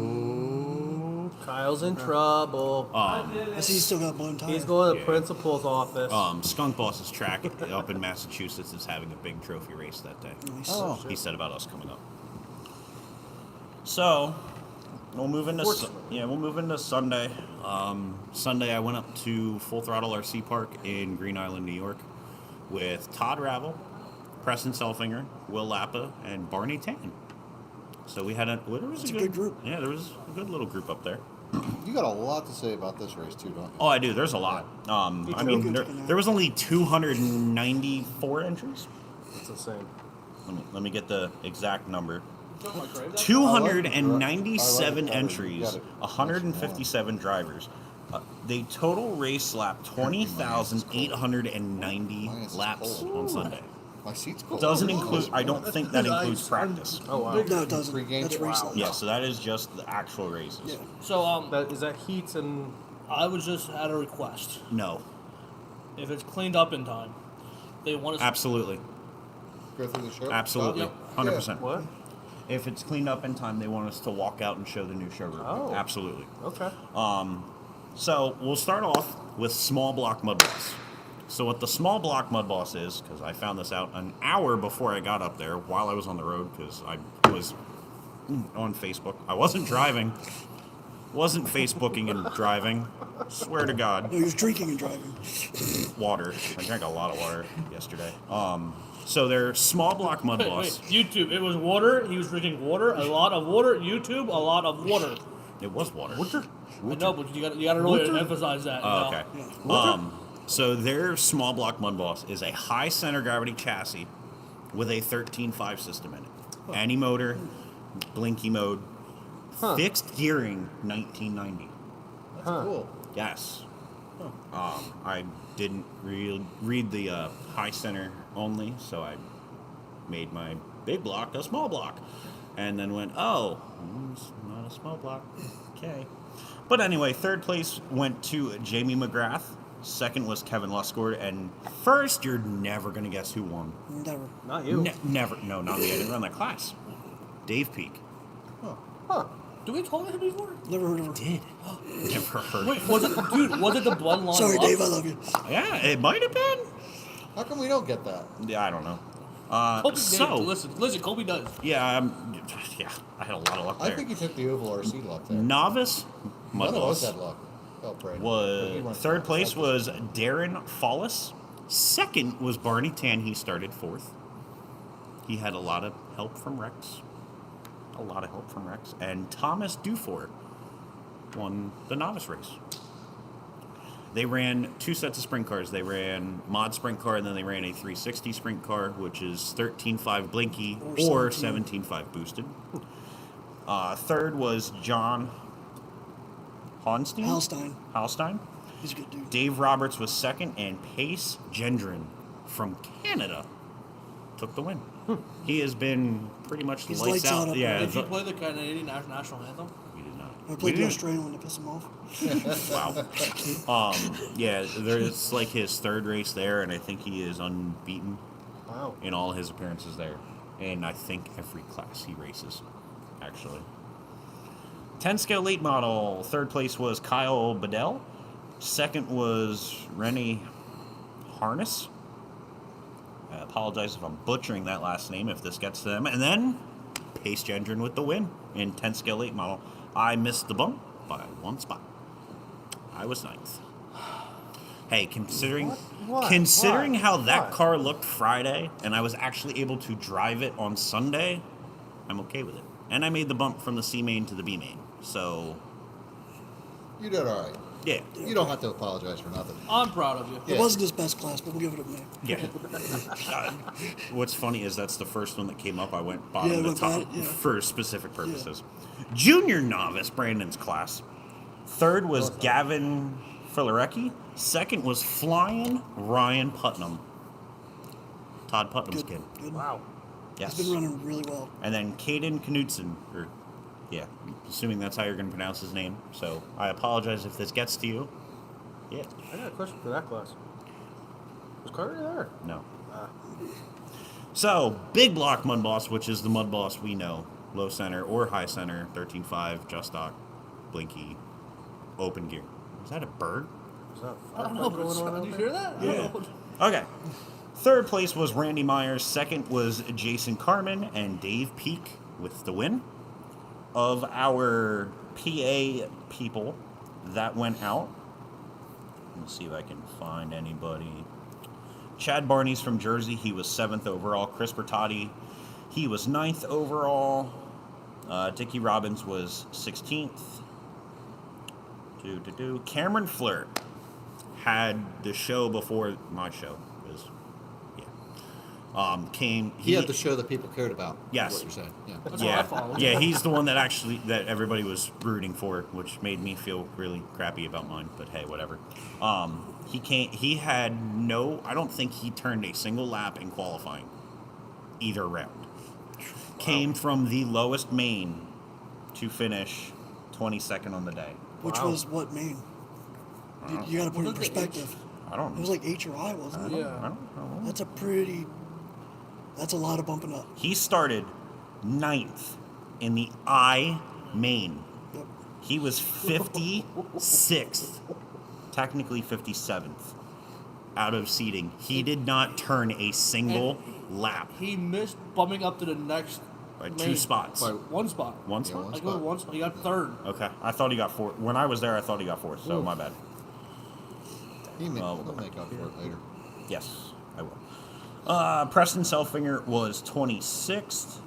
Ooh. Kyle's in trouble. I see he's still got a blown tire. He's going to the Yeah. principal's office. Skunk Boss's track up in Massachusetts is having a big trophy race that day. Nice. Oh. He said about us coming up. So, we'll move into Sunday. Sunday, I went up to Full Throttle RC Park in Green Island, New York, with Todd Ravel, Preston Selfinger, Will Lappa, and Barney Tan. So we had a good group. Yeah, there was a good little group up there. You got a lot to say about this race too, don't you? Oh, I do. There's a lot. I mean, there was only 294 entries. It's insane. Let me get the exact number. I like it. 297 I like it. entries, You got it. 157 drivers. They total race lap 20,890 Mine is laps cold. on Sunday. My seat's cold. Doesn't include. I don't think that includes practice. Oh, wow. No, it doesn't. Pre-game? That's race Wow. laps. Yeah, so that is just the actual races. Yeah. So, Is that heats and... I was just at a request. No, If it's cleaned up in time, they want us. absolutely, Go through the show. absolutely, Yep. 100%. What? If it's cleaned up in time, they want us to walk out and show the new showroom. Oh. Absolutely. Okay. So we'll start off with small block mud boss. So what the small block mud boss is, because I found this out an hour before I got up there while I was on the road, because I was on Facebook. I wasn't driving. Wasn't Facebooking and driving. Swear to God. No, he was drinking and driving. Water. I drank a lot of water yesterday. So they're small block mud Wait, boss. YouTube. It was water. He was drinking water. A lot of water. YouTube. A lot of water. It was water. I know, but you got to really emphasize that. you Oh, know? okay. So their small block mud boss is a high center gravity chassis with a 13.5 system in it. Any motor, blinky mode, fixed gearing, 1990. That's cool. Yes. I didn't read the high center only, so I made my big block a small block. And then went, it's not a small block. Okay. But anyway, third place went to Jamie McGrath. Second was Kevin Luscord. And first, you're never going to guess who won. Never. Not you. Never. No, not me. I didn't run that class. Dave Peak. Huh. Do we talk about him before? Never heard of her. Did. Never heard. Wait, was it the bloodline? Sorry, love? Dave. I love you. Yeah, it might have been. How come we don't get that? Yeah, I don't know. Colby So, listen, Colby does. yeah, I had a lot of luck I there. think you took the oval RC luck there. Novice mud None of us boss had luck. Oh, Brandon. was We weren't third fast. place was Darren Follis. Second was Barney Tan. He started fourth. He had a lot of help from Rex. And Thomas Dufour won the novice race. They ran 2 sets of sprint cars. They ran mod sprint car, and then they ran a 360 sprint car, which is 13.5 blinky or 17.5 boosted. Third was John Halstein. He's a good dude. Dave Roberts was second, and Pace Gendron from Canada took the win. He has been pretty much He's lights lights out. out up Yeah, there. Did you play the Canadian national anthem? we did not. I We played the didn't. Australian one to piss him off. Wow. Yeah, there's like his third race there, and I think he is unbeaten Wow. in all his appearances there. And I think every class he races, actually. 10 scale late model. Third place was Kyle Bedell. Second was Rennie Harness. I apologize if I'm butchering that last name if this gets to them. And then Pace Gendron with the win in 10 scale late model. I missed the bump by 1 spot. I was ninth. Hey, considering What? how that What? car looked Friday, and I was actually able to drive it on Sunday, I'm okay with it. And I made the bump from the C main to the B main. So, You did all right. yeah. You don't have to apologize for nothing. I'm proud of you. Yeah. It wasn't his best class, but we'll give it a name. Yeah. What's funny is that's the first one that came up. I went bottom Yeah, to went top bottom, yeah. for specific purposes. Junior novice, Brandon's class. Third was Gavin Filarecki. Second was Flying Ryan Putnam. Todd Putnam's Good. kid. Good. Wow. Yes. He's been running really well. And then Caden Knudsen, or yeah, assuming that's how you're going to pronounce his name. So I apologize if this gets to you. Yeah. I got a question for that class. Was Carter there? No. Ah. So, Big Block Mud Boss, which is the Mud Boss we know, low center or high center, 13.5, just stock, blinky, open gear. Is that a bird? Is that I don't know, but did you hear that? I don't know. Okay. Third place was Randy Myers. Second was Jason Carmen and Dave Peak with the win. Of our PA people that went out, let's see if I can find anybody. Chad Barney's from Jersey. He was 7th overall. Chris Bertotti, he was 9th overall. Dickie Robbins was 16th. Cameron Flirt had the show before my show. He had the show that people cared about. Yes. Is what you're saying. Yeah. That's what I followed. Yeah, he's the one that everybody was rooting for, which made me feel really crappy about mine. But hey, whatever. He had no. I don't think he turned a single lap in qualifying, either round. Came from the lowest main to finish 22nd on the day. Which Wow. was what main? You got to put it in perspective. I don't It know. was like H or I, wasn't it? Yeah. I don't know. That's a lot of bumping up. He started 9th in the I main. Yep. He was 56th, technically 57th, out of seating. He did not turn a single lap He missed bumping up to the next by main. 2 spots. By- One spot. One Yeah, spot? one I go spot. one spot. He got third. Okay, I thought he got 4th. When I was there, I thought he got 4th, so my bad. He'll make Oh. up for it later. Yes, I will. Preston Selfinger was 26th.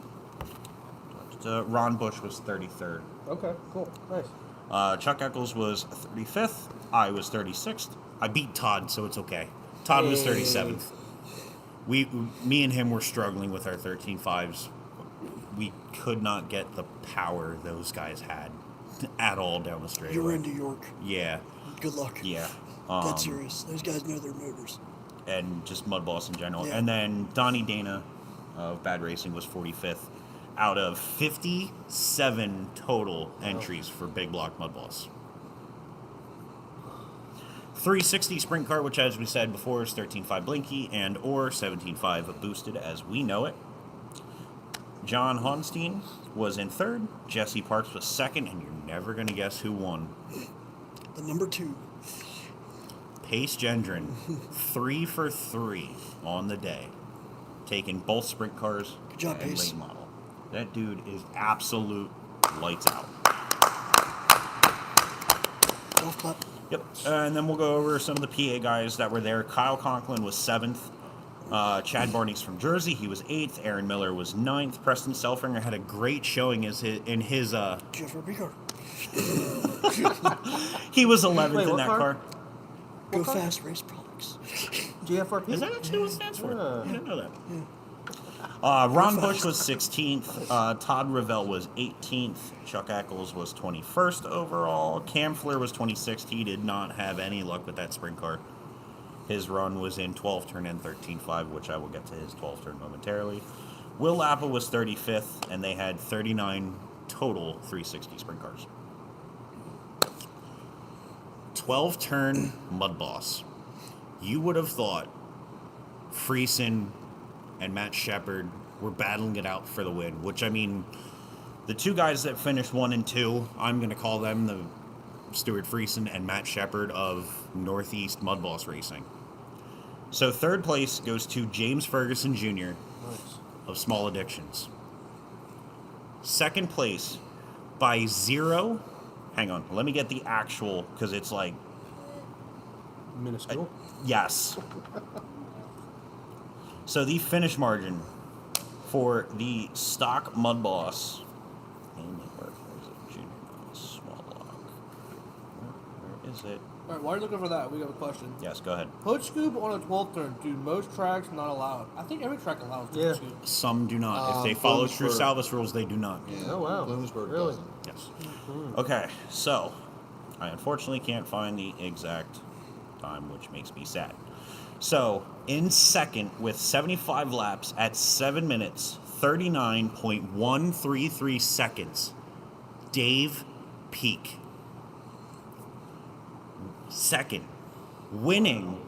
Ron Bush was 33rd. Okay, cool. Nice. Chuck Eccles was 35th. I was 36th. I beat Todd, so it's okay. Todd was 37th. Me and him were struggling with our 13.5s. We could not get the power those guys had at all down the straightaway. You were in New York. Yeah, Good luck. yeah. That's serious. Those guys know their motors. And just Mud Boss in general. Yeah. And then Donnie Dana of Bad Racing was 45th out of 57 total entries for Big Block Mud Boss. 360 sprint car, which as we said before is 13.5 blinky and or 17.5 boosted as we know it. John Honstein was in third. Jesse Parks was second, and you're never going to guess who won. The number 2. Pace Gendron, 3 for 3 on the day, taking both sprint cars Good job, and Pace. late model. That dude is absolute lights out. Golf clap. Yep. And then we'll go over some of the PA guys that were there. Kyle Conklin was 7th. Chad Barney's from Jersey. He was 8th. Aaron Miller was 9th. Preston Selfinger had a great showing in his. GFRP car. He was 11th Wait, in what that car? car. Go car? Fast Race Products. GFRP? Is that actually what it stands for? Yeah. I didn't know that. Ron Bush was 16th. Todd Ravel was 18th. Chuck Eccles was 21st overall. Cam Flair was 26th. He did not have any luck with that sprint car. His run was in 12 turn and 13.5, which I will get to his 12 turn momentarily. Will Lappa was 35th, and they had 39 total 360 sprint cars. 12 turn Mud Boss. You would have thought Friesen and Matt Shepard were battling it out for the win, which, I mean, the two guys that finished 1 and 2, I'm going to call them the Stuart Friesen and Matt Shepard of Northeast Mud Boss Racing. So third place goes to James Ferguson Jr. Nice. of Small Addictions. Second place by 0. Hang on, let me get the actual, because it's like, Minuscule. yes. So the finish margin for the stock Mud Boss. Where is it? Junior small block. Where is it? All right, while you're looking for that, we have a question. Yes, go ahead. Hood scoop on a 12th turn. Do most tracks not allowed? I think every track allows Yeah. hood scoop. Some do not. If they follow true Bloomsburg. Salvus rules, they do not. Yeah. Oh, wow. Bloomsburg Really? doesn't. Yes. Okay, so I unfortunately can't find the exact time, which makes me sad. So, in second with 75 laps at 7 minutes, 39.133 seconds, Dave Peak. Second, winning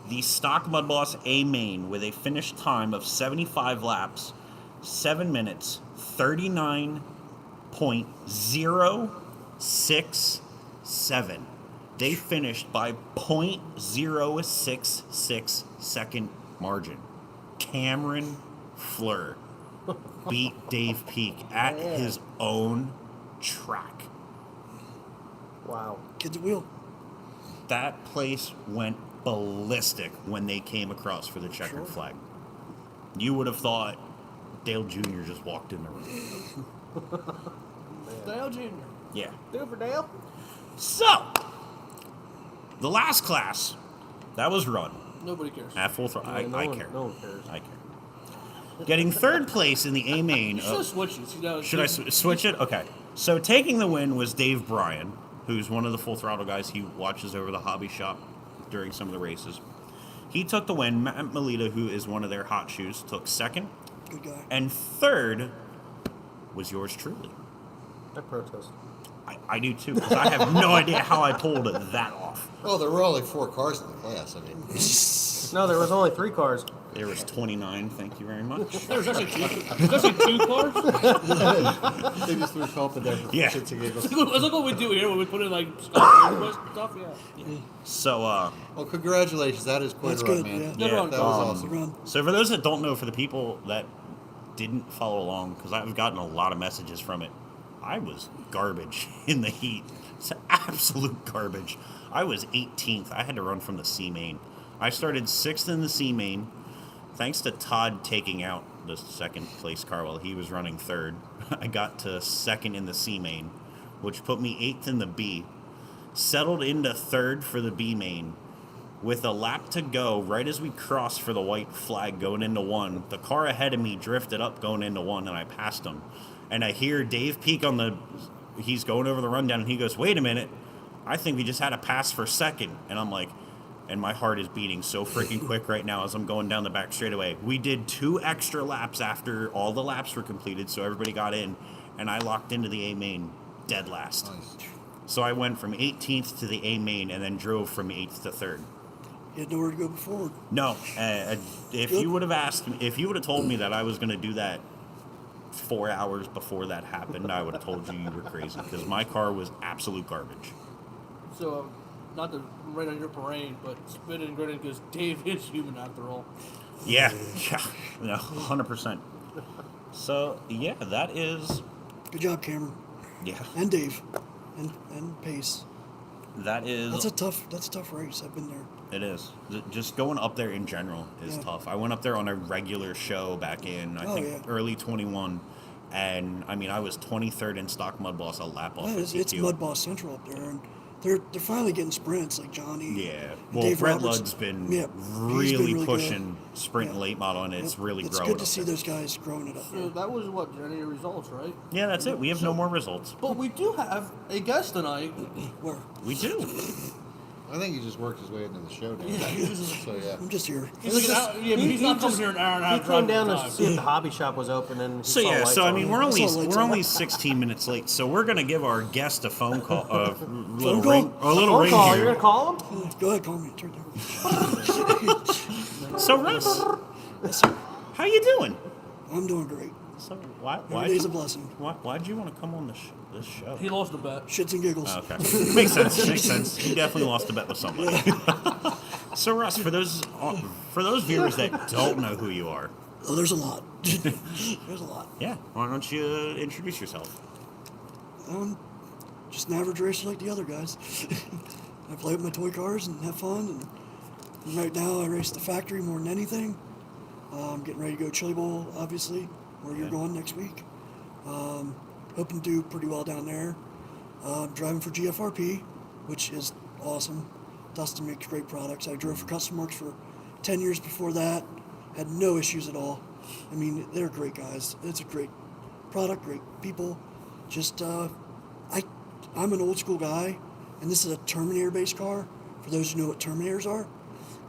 the stock Mud Boss A main with a finish time of 75 laps, 7 minutes, 39.067. They finished by 0.066 second margin. Cameron Fleur beat Dave Peak at his own track. Wow. Kids at wheel. That place went ballistic when they came across for the checkered Sure. flag. You would have thought Dale Jr. just walked in the room. Dale Jr. Yeah. Do it for Dale. So, the last class, that was run Nobody cares. at full throttle. Yeah, I one, care. No one cares. I care. Getting third place in the A main. You should have switched it. You know, Should I switch it? Okay. So taking the win was Dave Bryan, who's one of the full throttle guys. He watches over the hobby shop during some of the races. He took the win. Matt Melita, who is one of their hot shoes, took second. Good guy. And third was yours truly. I protest. I do too, because I have no idea how I pulled that off. Well, there were only 4 cars in the class. I mean, No, there was only 3 cars. There was 29, thank you very much. There's actually two cars. they just threw Culp in there for Yeah. shits and giggles. It's like what we do here when we put in like stuff. Yeah. So, Well, congratulations. That is quite That's a run, good, man. yeah. Good Yeah, run. That was awesome. Good run. so for those that don't know, for the people that didn't follow along, because I've gotten a lot of messages from it, I was garbage in the heat. It's absolute garbage. I was 18th. I had to run from the C main. I started 6th in the C main, thanks to Todd taking out the second place car while he was running 3rd. I got to 2nd in the C main, which put me 8th in the B. Settled into 3rd for the B main. With a lap to go, right as we crossed for the white flag going into 1, the car ahead of me drifted up going into 1, and I passed him. And I hear Dave Peak he's going over the rundown, and he goes, "Wait a minute, I think we just had a pass for 2nd." And I'm like, and my heart is beating so freaking quick right now as I'm going down the back straightaway. We did 2 extra laps after all the laps were completed, so everybody got in, and I locked into the A main dead last. Nice. So I went from 18th to the A main and then drove from 8th to 3rd. You had nowhere to go forward. No, if you would have asked me, if you would have told me that I was going to do that 4 hours before that happened, I would have told you were crazy, because my car was absolute garbage. So, not to rain on your parade, but spitting and grinning because Dave is human after all. Yeah, yeah, 100%. So yeah, that is Good job, Cameron yeah, and Dave, and Pace. that is That's a tough race. I've been there. it is. Just going up there in general is Yeah. tough. I went up there on a regular show back in I think yeah. early 21, and I mean I was 23rd in stock mud boss a lap off. Yeah, of it's TQ. Mud Boss Central up there, and they're finally getting sprints like Johnny. Yeah, and well, Dave Fred Roberts. Ludd's been Yeah, he's been really really pushing good. sprint Yeah. late model, and it's really It's growing. good to up see there. those guys growing it up So there. that was what, Jenny, your results, right? Yeah, that's it. We have no more results. But we do have a guest tonight. Where? We do. I think he just worked his way into the show now. So yeah. I'm just here. He's like an hour, yeah, but he's not coming here an hour and a He half. came driving down the to time. see if the hobby shop was open, and he So saw yeah, lights so I on. mean I saw lights we're on. only 16 minutes late, so we're gonna give our guest a phone call, a little call? ring, a little phone ring call. You're here. gonna call him? Go ahead, call me. It's right there. So Russ, Yes, sir. how you doing? I'm doing great. So why Every day's a blessing. why'd you want to come on this show? He lost a bet. Shits and giggles. Oh, okay, makes sense. You definitely lost a bet with somebody. So Russ, for those viewers that don't know who you are, Oh, there's a lot. There's a lot. yeah, why don't you introduce yourself? Just an average racer like the other guys. I play with my toy cars and have fun. And right now, I race the factory more than anything. I'm getting ready to go Chili Bowl, obviously, where you're Okay. going next week. Hoping to do pretty well down there. Driving for GFRP, which is awesome. Dustin makes great products. I drove for Custom Works for 10 years before that. Had no issues at all. I mean, they're great guys. It's a great product, great people. Just, I'm an old school guy, and this is a Terminator-based car, for those who know what Terminators are.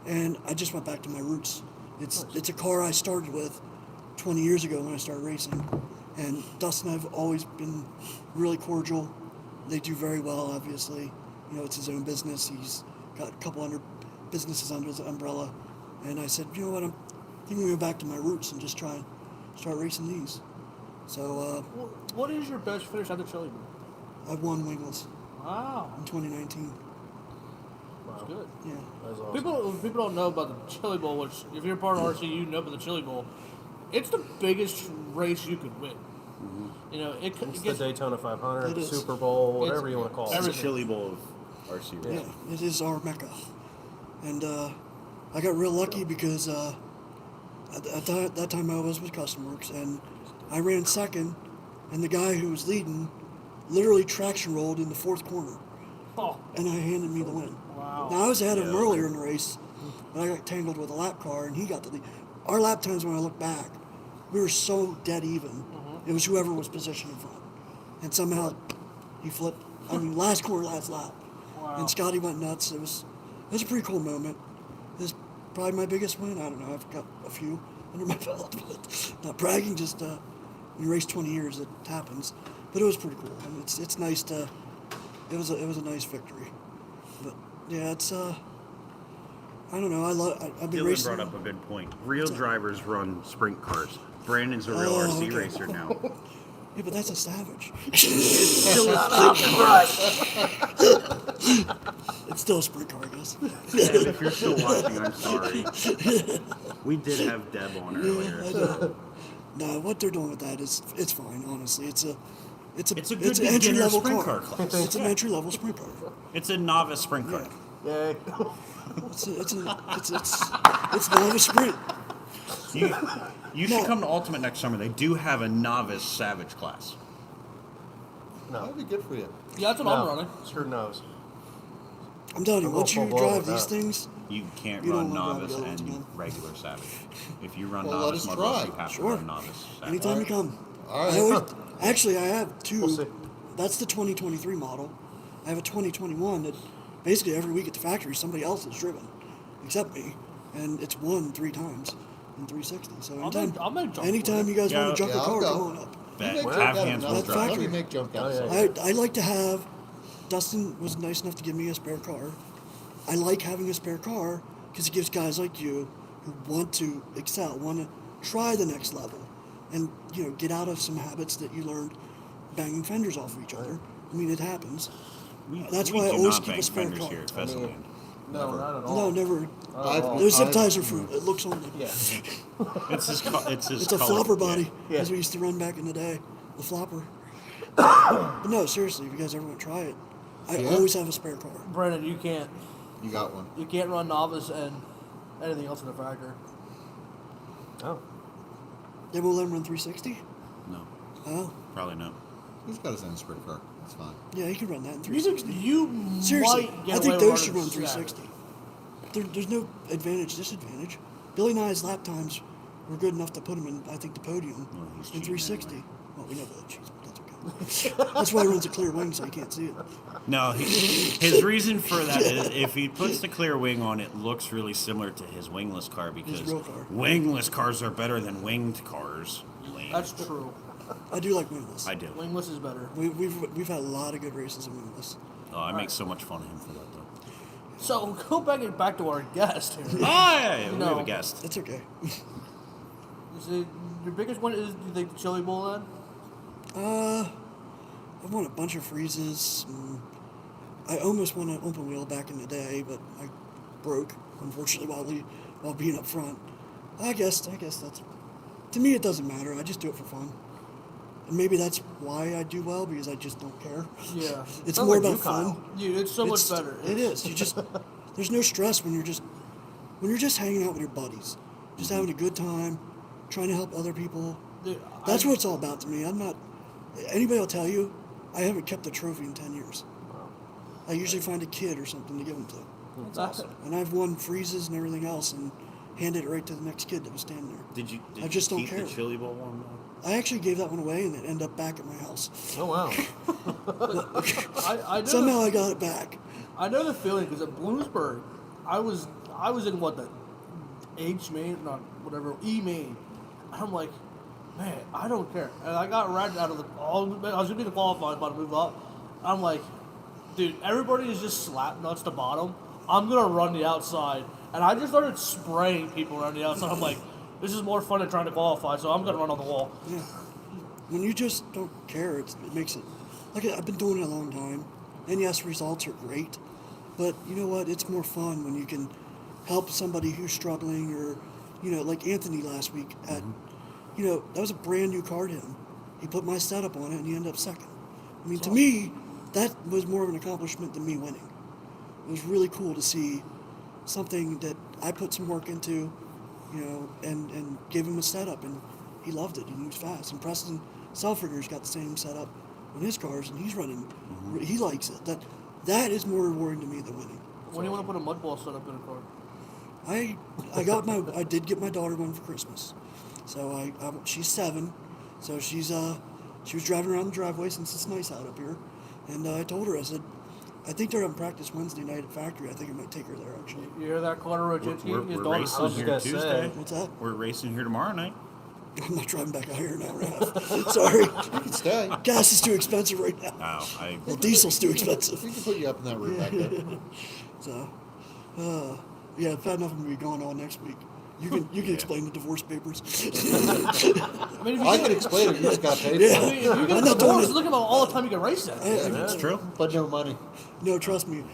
And I just went back to my roots. It's a car I started with 20 years ago when I started racing. And Dustin and I have always been really cordial. They do very well, obviously. You know, it's his own business. He's got a couple hundred businesses under his umbrella. And I said, you know what, I'm thinking of going back to my roots and just try and start racing these. So What is your best finish at the Chili Bowl? I won Wingless Wow, in 2019. that's good. Yeah. That's awesome. People don't know about the Chili Bowl, which if you're part of RC, you know about the Chili Bowl. It's the biggest race you could win. You know, it It's the gets Daytona 500, It the is. Super Bowl, It's whatever you want to call it. It's the everything. Chili Bowl of RC Yeah, racing. it is our mecca. And I got real lucky because at that time I was with Custom Works, and I ran second, and the guy who was leading literally traction rolled in the fourth corner, oh, and I handed me the win. wow. Now I was ahead of him earlier in the race, but I got tangled with a lap car, and he got the lead. Our lap times, when I look back, we were so dead even. It was whoever was positioned in front, and somehow he flipped. I mean, last corner, last lap, Wow. and Scotty went nuts. It was a pretty cool moment. It was probably my biggest win. I don't know. I've got a few under my belt, but not bragging. Just when you race 20 years, it happens. But it was pretty cool. I mean, it's nice to. It was a nice victory. But yeah, it's I don't know. I've been Dylan racing. brought up a good point. Real drivers run sprint cars. Brandon's a real Oh, RC okay. racer now. Yeah, but that's a Savage. It's still a sprint car, I guess. And if you're still watching, I'm sorry. We did have Deb on earlier. So. No, what they're doing with that it's fine. Honestly, it's a It's a good an beginner entry level sprint car. car class. It's an entry level sprint car. It's a novice sprint car. Yeah. Yay. It's not a sprint. You should come to Ultimate next summer. They do have a novice Savage class. That'd be good for you. Yeah, that's what I'm running. Sure knows. I'm telling you, I'm once you going full blown drive with these that. things, You can't You run don't wanna novice ride the and Ultimate. regular Savage. If you run Well, let novice us mud bus, try. you have to Sure. run novice Savage. anytime you come. All right. I always, actually, I have two. We'll see. That's the 2023 model. I have a 2021 that basically every week at the factory somebody else has driven, except me, and it's won 3 times in 360. So I'll make jump anytime for you guys want Yeah. to jump Yeah, a I'll car, go. come on up. Bet. You make Have jump hands out full of That drive. Let me factory. make jump out. Oh, yeah. I like to have. Dustin was nice enough to give me a spare car. I like having a spare car because it gives guys like you who want to excel, want to try the next level, and get out of some habits that you learned banging fenders off of each other. I mean, it happens. That's we why I do always not keep a bang spare fenders car. here at I mean, Pheasant Land. no, Never. not at all. No, never. Not at all. Those zip ties are for it looks only. Yeah. It's his. It's a color. flopper body, Yeah. as we used to run back in the day. The flopper. But no, seriously, if you guys ever want to try it, I Yeah? always have a spare car. Brennan, you can't You got one. run novice and anything else in the factory. Oh. They won't let him run 360? No, Oh, probably not. He's got his own sprint car. That's fine. yeah, he can run that in You 360. Seriously, might get I away think with those running should run Saturday. 360. There's no disadvantage. Billy Nye's lap times were good enough to put him in, I think, the podium Well, he's in cheating 360. Well, we know that cheats, but that's okay. That's why he runs a clear wing, so you can't see it. No, his reason for that is if he puts the clear wing on, it looks really similar to his wingless car because real car. wingless cars are better than winged cars. Lame. That's true. I do like wingless. I do. Wingless is better. We've had a lot of good races in wingless. Oh, I make so much fun of him for that though. So go back to our guest here. Oh, yeah, we have No. a guest. It's okay. Is it, your biggest one is, do you think, the Chili Bowl then? I've won a bunch of freezes. I almost won an open wheel back in the day, but I broke, unfortunately, while being up front. I guess that's, to me, it doesn't matter. I just do it for fun. And maybe that's why I do well, because I just don't care. Yeah. It's Sounds more like you, about fun. Kyle. Dude, it's so much better. It is. You just, there's no stress when you're just hanging out with your buddies, just having a good time, trying to help other people. Dude, That's what it's all about to me. I'm not. Anybody will tell you, I haven't kept a trophy in 10 years. I usually find a kid or something to give them to, That's awesome. and I've won freezes and everything else, and handed it right to the next kid that was standing there. Did I just you don't keep care. the Chili Bowl one? I actually gave that one away, and it ended up back at my house. Oh, wow. I know Somehow I got it back. I know the feeling because at Bloomsburg, I was in what the H main, not whatever E main. I'm like, man, I don't care. And I got right out of I was gonna be the qualified, about to move up. I'm like, dude, everybody is just slap nuts to bottom. I'm gonna run the outside, and I just started spraying people around the outside. I'm like, this is more fun than trying to qualify, so I'm gonna run on the wall. Yeah. When you just don't care, it makes it. Like, I've been doing it a long time, and yes, results are great, but you know what? It's more fun when you can help somebody who's struggling, or, like Anthony last week at, that was a brand new car to him. He put my setup on it, and he ended up second. I mean, to me, that was more of an accomplishment than me winning. It was really cool to see something that I put some work into, and gave him a setup, and he loved it, and he was fast. And Preston Selfridger's got the same setup on his cars, and he's running. He likes it. That is more rewarding to me than winning. When do you want to put a mud ball setup in a car? I did get my daughter one for Christmas, so she's 7, so she was driving around the driveway since it's nice out up here, and I told her, I said, I think they're having practice Wednesday night at factory. I think I might take her there actually. You hear that, Connor We're, Rojinski? His we're daughter's racing just here gonna Tuesday. say. What's that? We're racing here tomorrow night. I'm not driving back out here now, Raph. Sorry, You can stay. gas is too expensive right now. Oh, Well, diesel's too expensive. We can put you up in that room back there. So, yeah, if had nothing to be going on next week, you can explain the divorce papers. I mean, if you I get- can explain it. You just got paid. Yeah. I mean, if you I'm get a not doing divorce, it. look at all the time you can race that. That's true. But no money. No, trust me,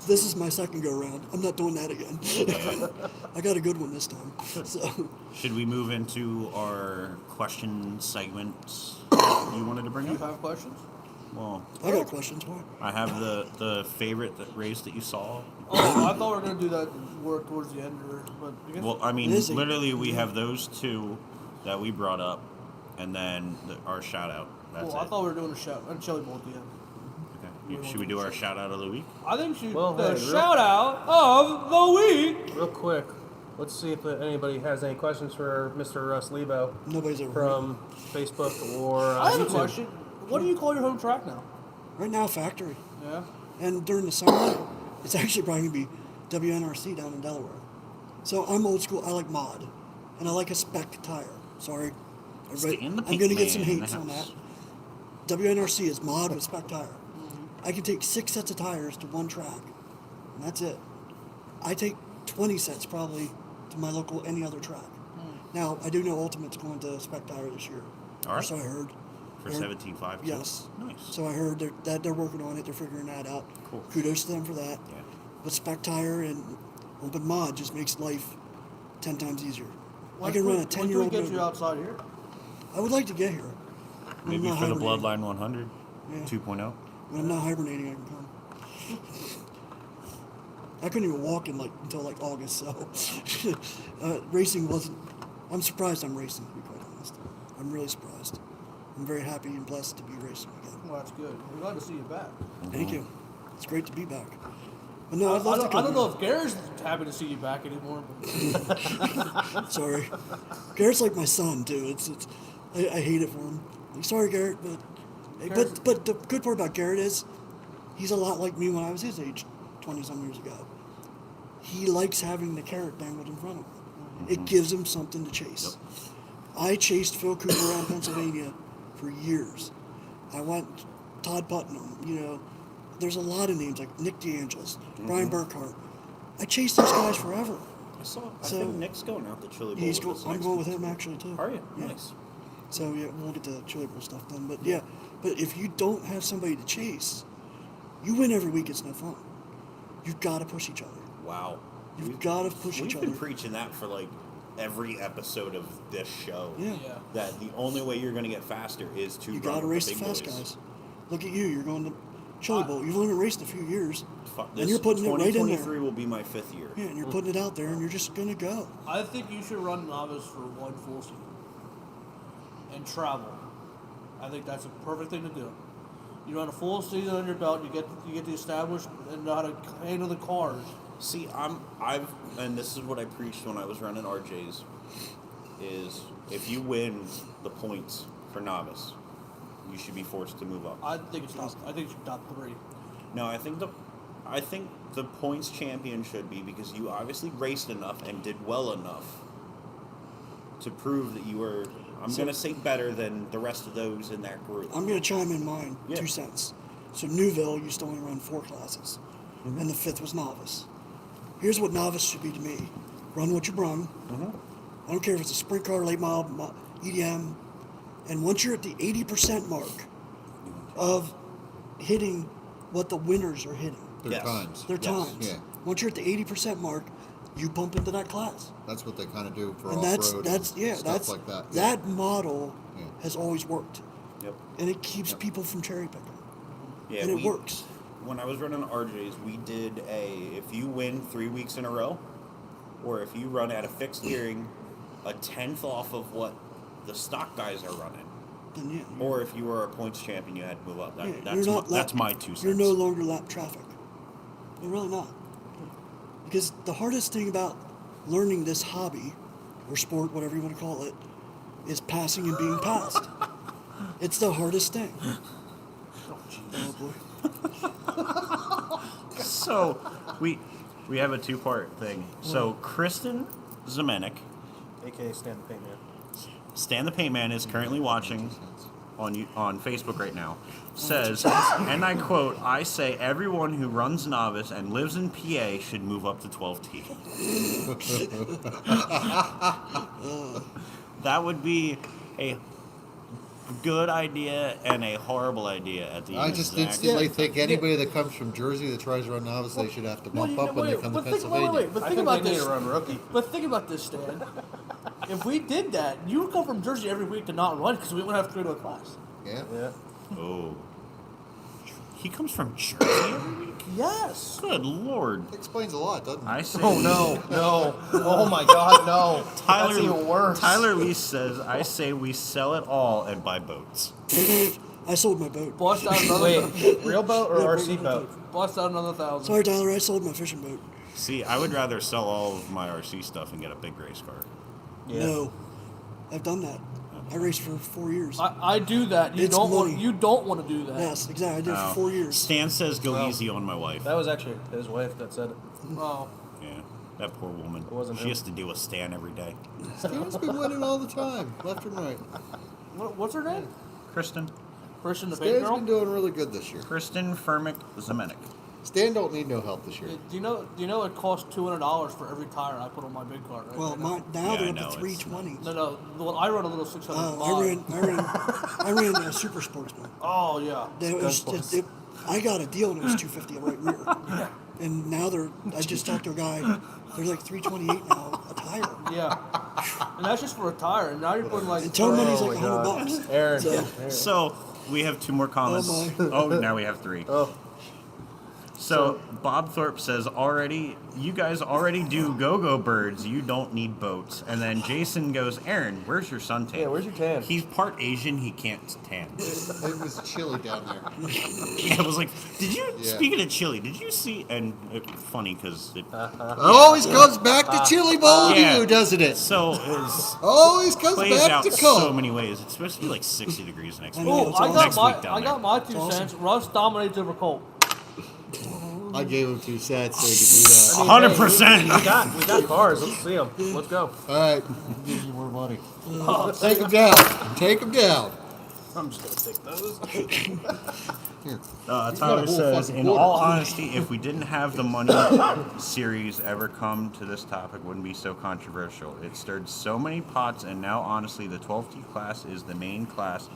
this is my second go round. I'm not doing that again. I got a good one this time. So, Should we move into our question segments you wanted to bring Do you up? have questions? Well, I got questions. Why? I have the favorite race that you saw. Oh, I thought we were gonna do that work towards the end, but I guess Well, I mean, It is a- literally, we have those two that we brought up, and then our shout out. That's I it. thought we were doing a Chili Bowl at the end. Okay. Should we do our shout out of the week? I think Well, the hey, real- shout out of the week. Real quick, let's see if anybody has any questions for Mr. Russ Lebo Nobody's ever. from Facebook or I have YouTube. a question. What do you call your home track now? Right now, factory. Yeah. And during the summer, it's actually probably going to be WNRC down in Delaware. So I'm old school. I like mod. And I like a spec tire. Sorry. Everybody, Stan the I'm going to Pink get some Man in the hates on that. house. WNRC is mod with spec tire. I can take 6 sets of tires to one track. And that's it. I take 20 sets probably to my local any other track. Now, I do know Ultimate's going to spec tire this year. All right. So I heard. For Or- 17.5 too? Yes. Nice. So I heard they're working on it. They're figuring that out. Cool. Kudos to them for that. Yeah. But spec tire and open mod just makes life 10 times easier. I When can run a can 10-year-old we get you motor. outside here? I would like to get here. When Maybe I'm not for the hibernating. Bloodline 100 Yeah. 2.0. When I'm not hibernating, I can come. I couldn't even walk until August, so racing wasn't. I'm surprised I'm racing, to be quite honest. I'm really surprised. I'm very happy and blessed to be racing again. Well, that's good. We're glad to see you back. Thank you. It's great to be back. But no, I I'd love to don't, come. I don't know if Gary's happy to see you back anymore. But Sorry, Garrett's like my son too. I hate it for him. Like, sorry, Garrett, but the good part about Garrett is he's a lot like me when I was his age, 20-some years ago. He likes having the carrot dangled in front of him. It gives him something to chase. I chased Phil Cooper around Pennsylvania for years. I went Todd Putnam, there's a lot of names like Nick DeAngelis, Brian Burkhart. I chased those guys forever. I So- think Nick's going out the Chili Bowl. He's with us I'm next going with week. him actually too. Are you? Yeah. Nice. So yeah, we'll get the Chili Bowl stuff done. But yeah, but if you don't have somebody to chase, you win every week. It's no fun. You've got to push each other. Wow. You've got to push each We've other. been preaching that for like every episode of this show. Yeah. yeah. That the only way you're going to get faster is to You run got to with race the the big fast boys. guys. Look at you. You're going to Chili Bowl. You've only raced a few years, This and you're putting it right in there. 2023 will be my 5th year. Yeah, and you're putting it out there, and you're just gonna go. I think you should run novice for one full season and travel. I think that's a perfect thing to do. You run a full season on your belt. You get the established and know how to handle the cars. See, and this is what I preached when I was running RJ's, is if you win the points for novice, you should be forced to move up. I think it's top. I think it's top 3. No, I think the points champion should be, because you obviously raced enough and did well enough to prove that you were, I'm going to say, better than the rest of those in that group. I'm gonna chime in mine. Yeah. 2 cents. So Newville used to only run 4 classes, and the 5th was novice. Here's what novice should be to me: run what you brung. I don't care if it's a sprint car, late model, EDM, and once you're at the 80% mark of hitting what the winners are hitting, Their Yes. times. their times. Yeah. Once you're at the 80% mark, you bump into that class. That's what they kind of do for And off-road that's stuff that's like that. that model Yeah. has always worked, Yep. and it keeps people from cherry picking, Yeah, and it works. When I was running RJ's, we did if you win 3 weeks in a row, or if you run at a fixed gearing, a 10th off of what the stock guys are running, Then yeah, or if you were a points champion, you had to move up. yeah, That's my 2 cents. You're no longer lap traffic. You're really not. Because the hardest thing about learning this hobby, or sport, whatever you want to call it, is passing and being passed. It's the hardest thing. Oh boy. So we have a 2-part thing. So Kristen Zemenek, AKA Stand the Paint Man. Stan the Paint Man, is currently watching on Facebook right now. Says, and I quote, "I say everyone who runs novice and lives in PA should move up to 12T." That would be a good idea and a horrible idea at the I exact just instantly think anybody that comes from Jersey that tries to run novice, they should have to bump up when they come to Pennsylvania. But I think think about they need this. to run rookie. But think about this, Stan. If we did that, you would come from Jersey every week to not run because we wouldn't have to go to a class. Yeah. Yeah. Oh. He comes from Jersey every week? Yes. Good Lord. Explains a lot, doesn't it? I say. Oh no, no. Oh my God, no. Tyler, That's even worse. Tyler Lee says, "I say we sell it all and buy boats." I sold my boat. Bust out another. Wait, real boat or Yeah, RC real boat? Bust out another 1,000. Sorry, Tyler, I sold my fishing boat. See, I would rather sell all of my RC stuff and get a big race car. Yeah. No, I've done that. I raced for 4 years. I do that. You It's don't money. want. You don't want to do that. Yes, exactly. I did it Oh. for 4 years. Stan says, "Go Well, easy on my wife." That was actually his wife that said it. Oh. Yeah, that poor woman. It wasn't She him. has to deal with Stan every day. Stan's been winning all the time, left and right. What's her name? Kristen Christian the Paint Stan's Girl. been doing really good this year. Kristen Fermick Zemenek. Stan don't need no help this year. Do you know it costs $200 for every tire I put on my big cart? Right Well, now? now Yeah, they're no, up to it's- 320. No. Well, I run a little 600. I ran a Super Sportsman. Oh yeah. I got a deal and it was 250 a right rear. And now I just talked to a guy, they're like 328 now a tire. Yeah. And that's just for a tire. And now you're putting like. And tow money's Oh like my $100. Aaron. So, So we have 2 more comments. Oh, Oh, now we have 3. Oh, So Bob Thorpe says, you guys already do go-go birds. You don't need boats. And then Jason goes, Aaron, where's your suntan? yeah, where's your tan? He's part Asian. He can't tan. It was chilly down there. Yeah, I was like, Yeah. speaking of chili, did you see, and funny because It always comes back to chili bowl to Yeah. you, doesn't it? so it Always comes plays back out to so cold. many ways. It's supposed to be like 60 degrees next I week. know, Oh, it's I Next got week down my I got my 2 awesome. cents. Russ dominates over Colt. I gave him 2 cents so he could do that. 100%. We got cars. Let's see them. Let's go. All right, I'll give you more money. Take him down. Take him down. I'm just gonna take those. Here. Tyler got a whole says, fucking in quarter. all honesty, if we didn't have the money series ever come to this topic, wouldn't be so controversial. It stirred so many pots, and now honestly, the 12T class is the main class.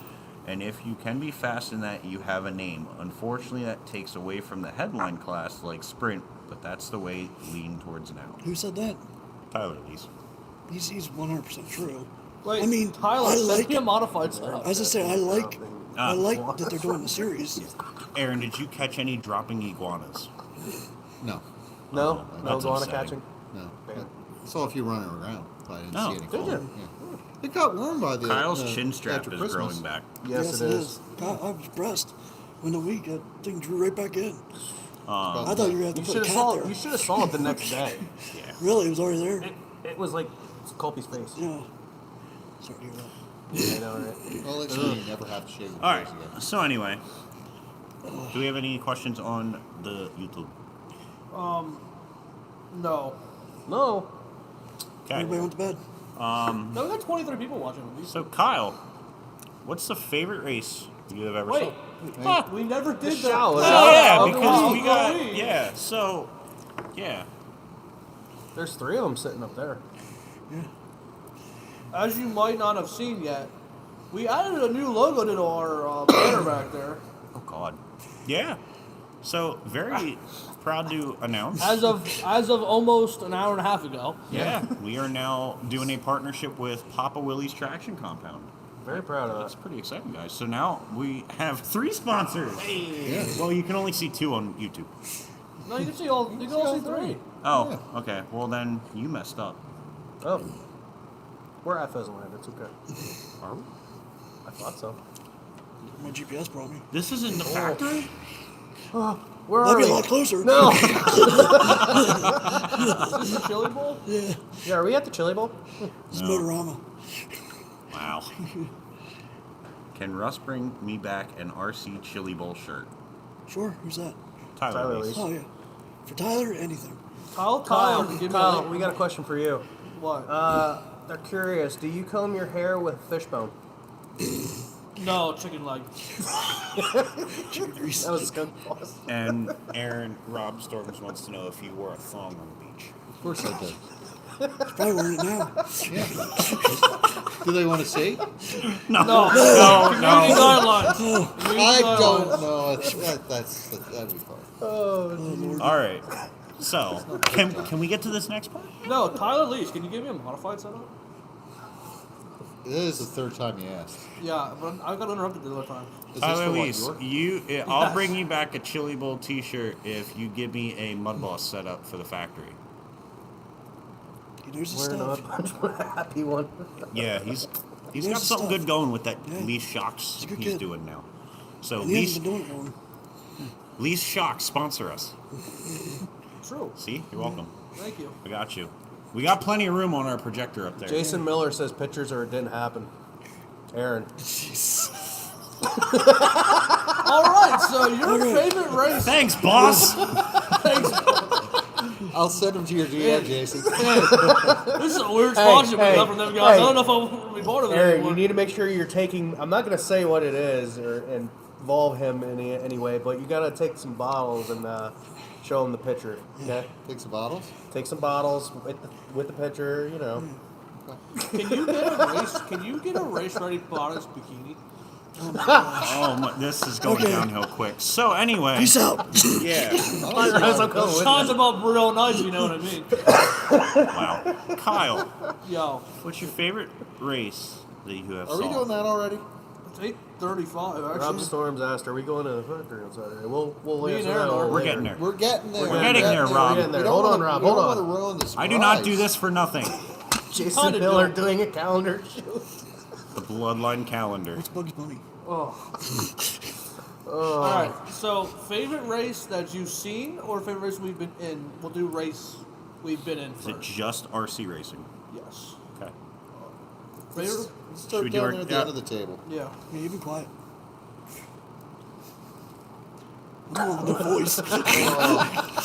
And if you can be fast in that, you have a name. Unfortunately, that takes away from the headline class like sprint, but that's the way lean towards now. who said that? Tyler, please. He's 100% true. Wait, I mean, Tyler, I send like me a modified setup. As I say, I like that they're doing the series. Aaron, did you catch any dropping iguanas? No, No, no That's iguana upsetting. catching. no. I saw a few running around, but I didn't No. see any Did cold. you? Yeah. It got warm by the Kyle's the- chin strap after is Christmas. growing back. Yes, it is. God, I was impressed. When the week, that thing drew right back in. About I thought you were going to You put should a have cat saw. there. You should have saw it the next day. Yeah. Really, it was already there. It was like Colby's face. Yeah. Sorry to hear that. Yeah, I know, right? Well, let's see. You never have to shave your All right. face again. So anyway, do we have any questions on the YouTube? No. No. Okay. Everybody went to bed. No, we got 23 people watching. So Kyle, what's the favorite race you have ever Wait, seen? Ah, we never did that. shower. oh yeah, Oh, because we oh, got oh, yeah. So yeah. There's 3 of them sitting up there. As you might not have seen yet, we added a new logo to our banner back there. Oh God. Yeah. So very proud to announce. As of almost an hour and a half ago. Yeah, we are now doing a partnership with Papa Willy's Traction Compound. Very proud of That's that. pretty exciting, guys. So now we have 3 sponsors. Yeah. Well, you can only see 2 on YouTube. No, you can see all. You can all see 3. Oh, okay. Well, then you messed up. Oh. We're at Pheasantland. It's okay. Are we? I thought so. My GPS brought me. This is in the factory? Where That'd are be a we? lot closer. No. Is this the chili bowl? Yeah. Yeah, are we at the Chili Bowl? It's No. Motorama. Wow. Can Russ bring me back an RC Chili Bowl shirt? Sure. Who's that? Tyler, Tyler Lees. Oh, yeah. For Tyler, anything. Kyle, give me Kyle, we got a question for you. what? They're curious. Do you comb your hair with fishbone? No, chicken leg. Chicken grease. That was skunk boss. And Aaron, Rob Storms wants to know if you wore a thong on the beach. Of course I did. Probably wearing it now. Do they want to see? No, Community guidelines. I don't know. That'd be fun. Oh, Lord. All right. So, can we get to this next part? No, Tyler Leach, can you give me a modified setup? This is the 3rd time you asked. Yeah, but I got interrupted the other time. Is this Tyler for what, Lees, York? I'll Yes. bring you back a Chili Bowl T-shirt if you give me a Mud Boss setup for the factory. He knows his We're not stuff. a happy one. Yeah, he's There's got the something stuff. good going with that Yeah. Leash Shocks He's a good he's kid. doing now. So And he Leash hasn't been doing it long. Leash Shocks sponsor us. True. See, you're welcome. Thank you. I got you. We got plenty of room on our projector up there. Jason Miller says pictures or it didn't happen. Aaron. Jeez. All right, so your favorite race. Thanks, boss. I'll send them to your DM, Jason. This is a weird sponsorship we got from them guys. I don't know if I'll be part of it Aaron, anymore. you need to make sure you're taking. I'm not going to say what it is or involve him in any way, but you got to take some bottles and Show them the picture. Okay. Take some bottles. Take some bottles with the picture. You know. Can you get a race? Can you get a race ready bottoms bikini? Oh, my, this is going Okay. downhill quick. So anyway, Peace out. yeah. Sounds about real nice, you know what I mean? Wow. Kyle, Yo, what's your favorite race that you have Are we saw? doing that already? it's 8:35 Rob actually. Storms asked, "Are we going to the factory on Saturday?" We'll Me and answer Aaron that. are. one We're later. getting there. We're getting there. We're getting there, Rob. We're getting there. We don't Hold on, wanna- Rob. we don't Hold wanna on. ruin this I do not do surprise. this for nothing. Jason Kinda Miller do. doing a calendar shoot. The Bloodline calendar. It's Bugs Bunny. Oh. All right. So, favorite race that you've seen, or favorite race we've been in? We'll do race we've been in Is it first. just RC racing? Yes. Okay. Favorite? Let's Should start we do down our- there at the yeah. end of the table. Yeah. Yeah, you've been quiet. I'm doing the voice.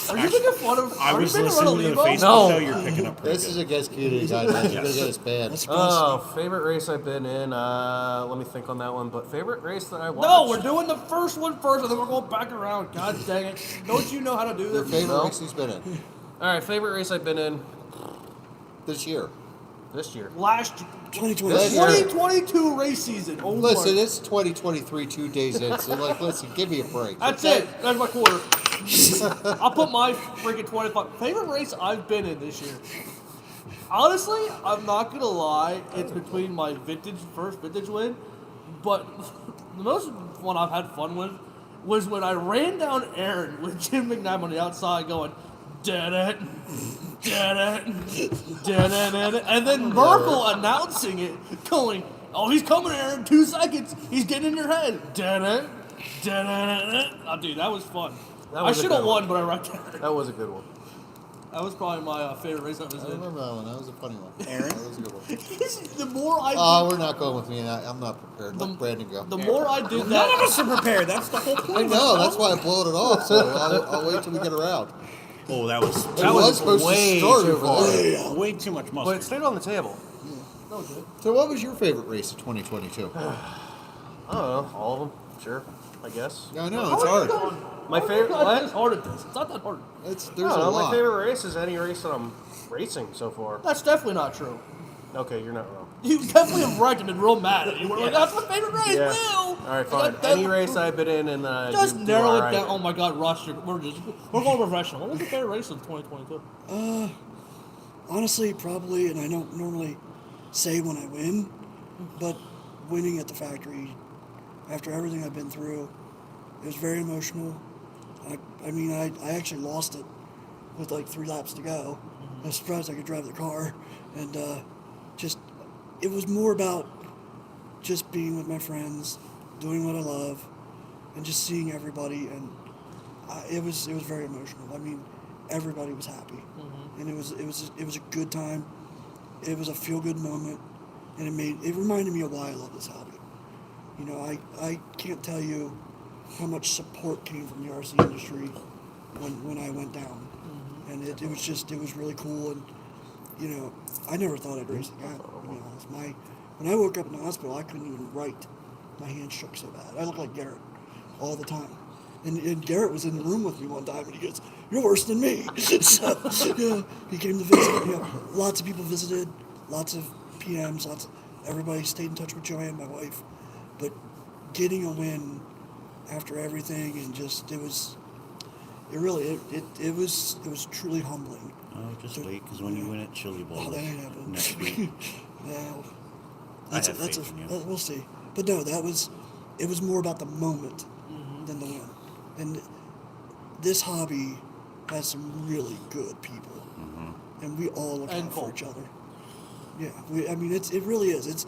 Are you making fun of? I are was you making fun listening of to the Lebo? Facebook No. show. You're picking up pretty This good. is against community guidelines. You're gonna get us banned. That's Oh, favorite race I've been in. Let me think on that one. But favorite race that I watched. No, we're doing the first one first, and then we're going back around. God dang it! Don't you know how to do Your this? favorite No. race he's been in All right, favorite race I've been in this year. this year. Last 2020. This year. 2022 race season. Oh Listen, my. it's 2023, 2 days in. So, like, listen, give me a break. That's Okay? it. That's my quarter. I'll put my freaking 25. Favorite race I've been in this year. Honestly, I'm not gonna lie. It's between my first vintage win, but the most one I've had fun with was when I ran down Aaron with Jim McKnight on the outside going, "Dead it, dead it, dead it," and then Merkel announcing it, going, "Oh, he's coming, Aaron. 2 seconds. He's getting in your head. Dead it, dead it." Oh, dude, that was fun. That I was a should have good won, but I wrecked Aaron. That was a good one. That was probably my favorite race I was I in. remember that one. That was a funny one. Aaron? That was a good one. The more I Oh, we're not going with me. I'm not prepared. Let Brandon go. the more I did None of that, us are prepared. That's the whole I point. know. That's why I blowed it off. So I'll wait till we get around. Oh, that was It was supposed to way start too over far. there. way too much But mustard. it stayed on the table. So, what was your favorite race of 2022? I don't know. All of them. Sure. I guess. Yeah, I know it's hard. My favorite. It's What? hard at this. It's not that hard. There's I a don't know. lot. My favorite race is any race that I'm racing so far. That's definitely not true. Okay, you're not wrong. You definitely have wrecked and been real mad at you. We're like, that's my favorite race. Yeah. Woo! All right, fine. Any race I've been in and Just do narrow all it right. down. Oh my God, Russ, we're going professional. What was your favorite race of 2022? Honestly, probably, and I don't normally say when I win, but winning at the factory, after everything I've been through, it was very emotional. I mean, I actually lost it with like 3 laps to go. I was surprised I could drive the car, and just it was more about just being with my friends, doing what I love, and just seeing everybody, and it was very emotional. I mean, everybody was happy, and it was a good time. It was a feel good moment, and it reminded me of why I love this hobby. You know, I can't tell you how much support came from the RC industry when I went down, and it was really cool. And you know, I never thought I'd race again. To be honest, when I woke up in the hospital, I couldn't even write. My hands shook so bad. I looked like Garrett all the time. And Garrett was in the room with me one time, and he goes, "You're worse than me." So, he came to visit. Lots of people visited, lots of PMs, everybody stayed in touch with Joanne, my wife. But getting a win after everything, and just it was truly humbling. Oh, just wait, because when you win at Chili Bowl Oh, that ain't happening. next week, Well, I have faith in you. we'll see. But no, it was more about the moment than the win. And this hobby has some really good people, and we all look And out for Cole. each other. Yeah, it really is.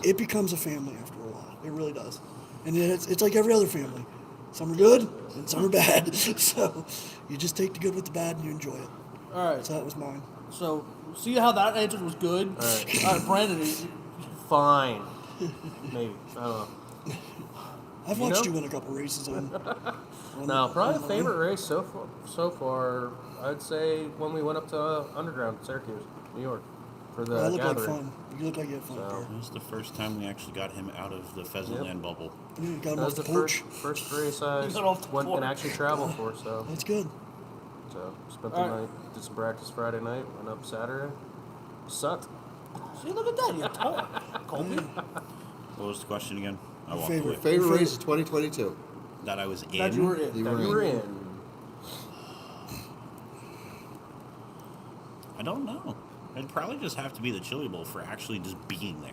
It becomes a family after a while. It really does, and it's like every other family. Some are good and some are bad. So you just take the good with the bad and you enjoy it. All right. So that was mine. So, see how that answer was good? All right, Brandon. Fine. Maybe. I don't know. I've You watched know? you win a couple races on No, probably on the the favorite race so far, I'd say when we went up to Underground, Syracuse, New York, for the That looked like gathering. fun. You look like you had fun up So- it was the first time we actually got him out of the pheasant Yep. land bubble. there. You got him That off was the the porch. first race I You got off the went porch. and actually traveled for. So That's good. So spent the All right. night, did some practice Friday night, went up Saturday. Sucked. See, look at that. You told Colby. What was the question again? I walked Favorite. away. Favorite race of 2022. That I was in. That you were in. You That were you were in. in. I don't know. It'd probably just have to be the Chili Bowl for actually just being there.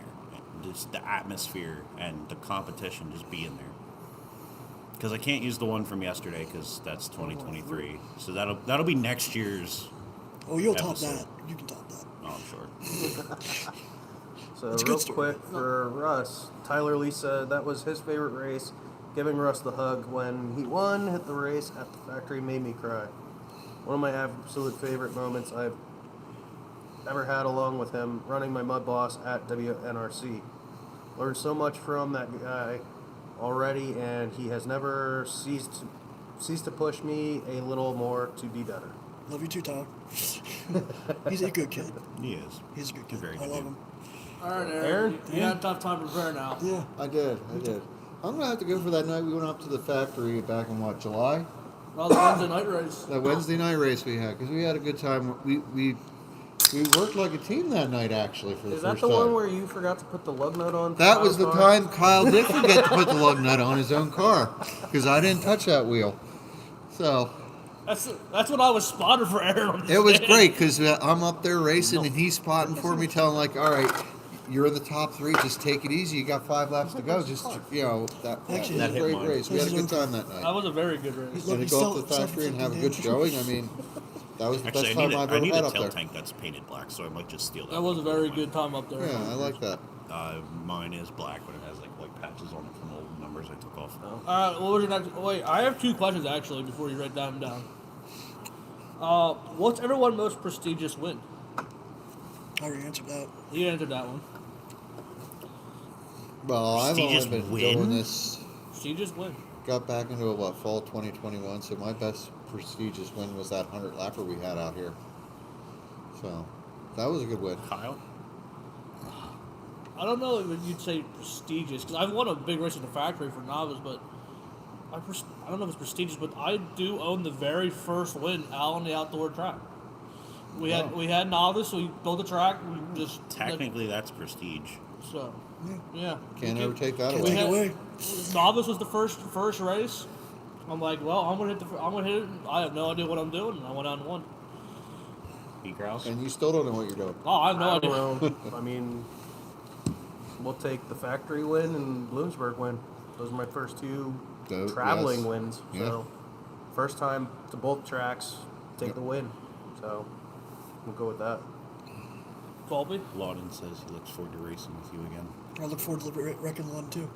Just the atmosphere and the competition just being there. Because I can't use the one from yesterday because that's 2023. So that'll be next year's. Oh, you'll top episode. that. You can top that. Oh, I'm sure. So It's a real good story. quick for Russ, Tyler Lee said that was his favorite race. Giving Russ the hug when he won, hit the race at the factory made me cry. One of my absolute favorite moments I've ever had along with him running my mud boss at WNRC. Learned so much from that guy already, and he has never ceased to push me a little more to be better. Love you too, Tyler. He's a good kid. He is. He's a good He's kid. very I good love dude. him. All right, Aaron. Aaron? You got a tough time to prepare now. Yeah. I did. I'm going to have to go for that night we went up to the factory back in, July? Well, the Wednesday night race. That Wednesday night race we had, because we had a good time. We worked like a team that night, actually, for the Is first that the time. one where you forgot to put the lug nut on? That was the Kyle's car? time Kyle did forget to put the lug nut on his own car, because I didn't touch that wheel. So That's what I was spotted for Aaron on the it was stage. great, because I'm up there racing, and he's spotting for me, telling like, all right, you're in the top 3, just take it easy. You got 5 laps to go. Just, that Actually, was that a hit great mine. race. We had a good time that night. That was a very good race. Look, And to he's go up to the self- factory and have a good self-inflicted showing, I mean, that was the Actually, best time I've I ever need had a up tail there. tank that's painted black, so I might just steal that. That was a very good time up there. Yeah, I like that. Mine is black, but it has like white patches on it from old numbers I took off. All right, what was your next? Wait, I have 2 questions actually before you write them down. What's everyone's most prestigious win? I already answered that. You answered that one. Well, I've only Prestigious been win? doing this, Prestigious win. got back into it, fall 2021, so my best prestigious win was that 100-lapper we had out here. So, that was a good win. Kyle? I don't know if you'd say prestigious because I've won a big race at the factory for novice, but I don't know if it's prestigious, but I do own the very first win out on the outdoor track. We had novice, so we built the track. We just Technically, that's prestige. so yeah. Can't ever take that Can't away. take it away. Novice was the first race. I'm like, well, I'm gonna hit it. I have no idea what I'm doing. And I went out and won. Pete Grouse? And you still don't know what you're doing. Oh, I have no I idea. don't know. I mean, we'll take the factory win and Bloomsburg win. Those are my first 2 Those- traveling yes. wins. Yeah. So, first time to both tracks, take the win. So, we'll go with that. Colby. Lawden says he looks forward to racing with you again. I look forward to wrecking one too.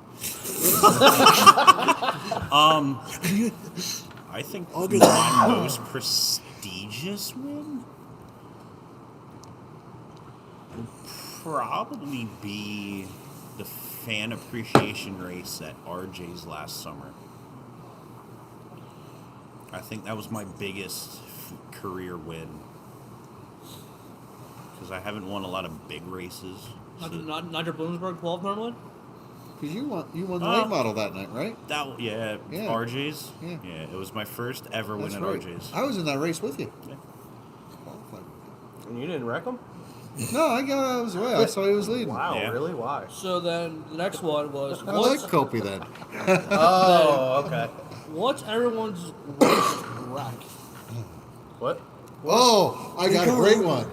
I think I'll do my that. most prestigious win would probably be the fan appreciation race at RJ's last summer. I think that was my biggest career win because I haven't won a lot of big races. So Not your Bloomsburg 12 turn win. Because you won the late model that night, right? yeah, Yeah. RJ's. Yeah. Yeah, it was my first ever That's win at right. RJ's. I was in that race with you. Yeah. And you didn't wreck them? No, I was away. I saw he was leading. Wow, Yeah. really? Why? So then the next one was I like Kopi then. Oh, okay. what's everyone's worst wreck? What? Oh, I got a Big great car. one.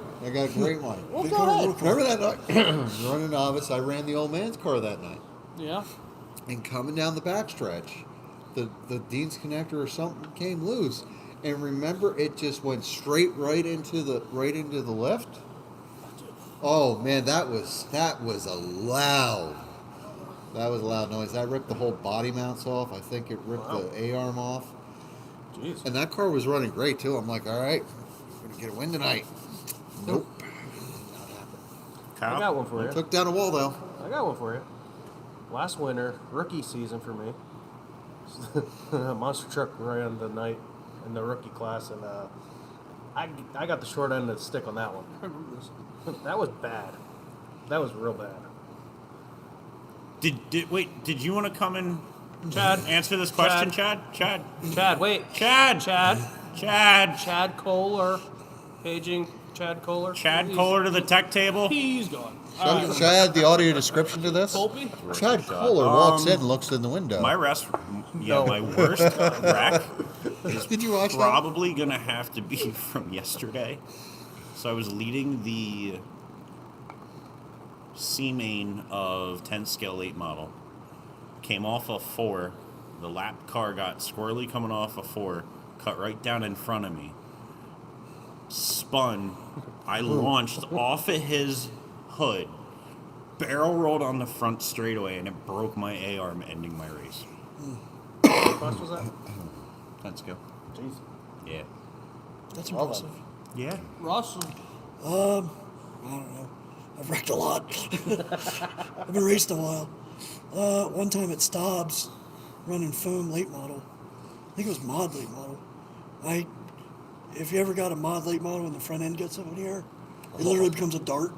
Well, Big go car, ahead. little car. Remember that night? Running novice, I ran the old man's car that night. Yeah. And coming down the backstretch, the Dean's connector or something came loose. And remember, it just went straight right into the left. Oh man, that was a loud noise. That ripped the whole body mounts off. I think it ripped the A-arm off. Jeez. And that car was running great too. I'm like, all right, we're gonna get a win tonight. Nope. Kyle? I got one for you. Took down a wall though. I got one for you. Last winter, rookie season for me. Monster truck ran the night in the rookie class, and I got the short end of the stick on that one. I remember this. That was bad. That was real bad. Did you want to come and Chad, answer this question, Chad? Chad? Chad, wait. Chad! Chad, Chad Kohler. Paging Chad Kohler. Chad Kohler to the tech table. He's gone. Should I add the audio description to this? Colby? Chad Kohler walks in and looks in the window. My my worst wreck is Did you watch that? probably gonna have to be from yesterday. So I was leading the C main of 10 scale late model. Came off a 4. The lap car got squirrely coming off a 4. Cut right down in front of me. Spun. I launched off of his hood. Barrel rolled on the front straightaway, and it broke my A-arm, ending my race. How fast was that? Let's go. Jeez. Yeah. That's Well impressive. Yeah. Russ, I don't know. I've wrecked a lot. I've been racing a while. One time at Staub's, running foam late model. I think it was mod late model. If you ever got a mod late model and the front end gets up in the air, it literally becomes a dart.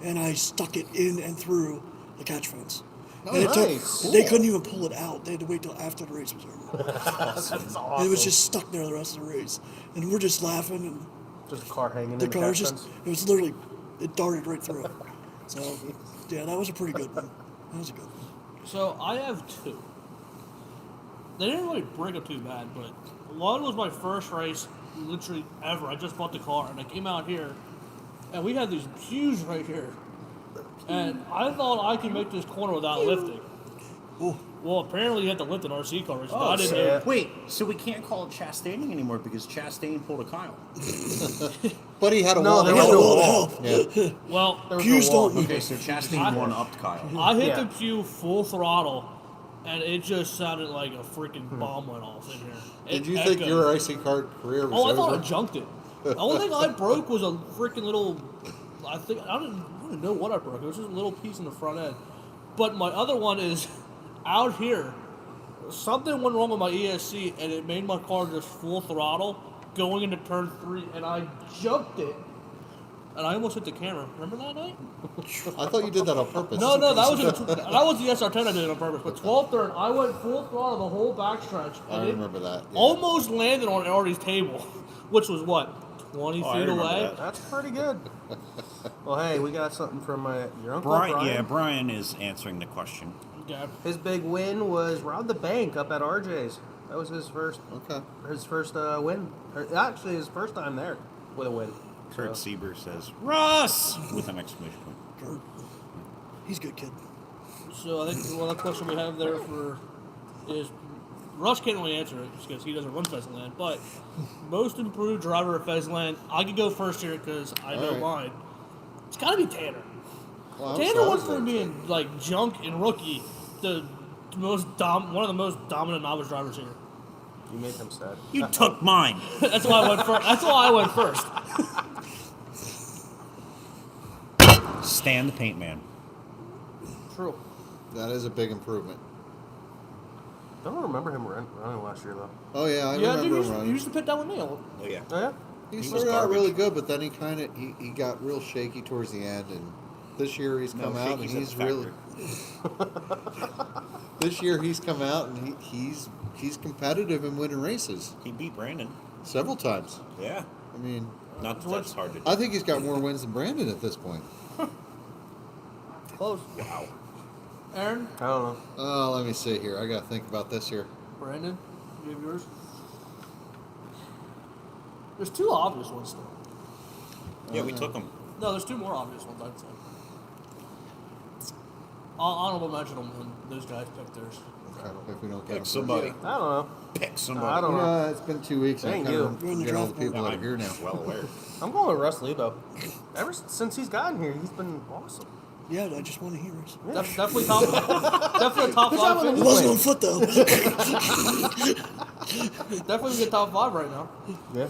And I stuck it in and through the catch fence. And it nice. They couldn't even pull it out. They had to wait till after the race was over. That's awesome. And it was just stuck there the rest of the race. And we're just laughing, and just a car hanging the in the car catch just, fence. it was literally, it darted right through it. So, yeah, that was a pretty good one. That was a good one. so I have 2. They didn't really break up too bad, but one was my first race, literally ever. I just bought the car, and I came out here, and we had these pews right here. And I thought I could make this corner without lifting. Ooh. Well, apparently you had to lift an RC car, so Oh, I didn't so- know. Wait, so we can't call it Chastaining anymore because Chastain pulled a Kyle. But he had a No, wall. there He was had a no wall wall. to help. Yeah. Well, There was Pews no wall. don't move. Okay, so Chastain one upped Kyle. I hit Yeah. the pew full throttle, and it just sounded like a freaking bomb went off in here. Did It you think echoed. your racing car career was Oh, I thought I over? junked it. The only thing I broke was a freaking little. I don't even know what I broke. It was just a little piece in the front end. But my other one is out here. Something went wrong with my ESC, and it made my car just full throttle going into turn 3, and I jumped it, and I almost hit the camera. Remember that night? I thought you did that on purpose. No, that was the SR10 I did it on purpose. But 12th turn, I went full throttle the whole backstretch, I and it remember that. Yeah. almost landed on Artie's table, which was what, 20 Oh, I feet remember away. that. That's pretty good. Well, hey, we got something from your uncle Brian, Brian. yeah, Brian is answering the question. Yeah. His big win was rob the bank up at RJ's. That was his first Okay. win. Or actually, his first time there with a win. Kurt So, Sieber says, Russ! With an exclamation point. Kurt. He's a good kid. So I think one of the question we have there is Russ can't really answer it because he doesn't run Pheasantland, but most improved driver at Pheasantland, I could go first here because I know All right. mine. It's got to be Tanner. Well, I'm Tanner sorry went for from that. being like junk and rookie to one of the most dominant novice drivers here. you made him sad. You took mine. That's why I went first. That's why I went first. Stan the Paint Man. True. That is a big improvement. I don't remember him running last year though. Oh yeah, I Yeah, remember dude, him you running. used to pit down with me. Oh, yeah. Oh yeah. He was started out garbage. really good, but then he he got real shaky towards the end, and this year he's come out and Shaky's at he's the really. factory. This year he's come out and he's competitive in winning races He beat Brandon. several times. Yeah. I mean, Not that that's hard to do. I think he's got more wins than Brandon at this point. Close. Wow. Aaron, I don't know. Oh, let me see here. I got to think about this here. Brandon, you have yours. There's 2 obvious ones still. Yeah, we took him. No, there's 2 more obvious ones, I'd say. Honorable mention them when those guys pick theirs. Okay, if we don't get Pick him somebody. I don't know. Pick somebody. I don't know. Yeah, it's been 2 weeks. Dang I you. kind You're in of the forget all the draft people Yeah, that are here now. well aware. I'm going with Russ Lebo. Ever since he's gotten here, he's been awesome. Yeah, I just want to hear us. Definitely top. Definitely top 5. on It finish. wasn't on foot though. Definitely get top 5 right now. Yeah.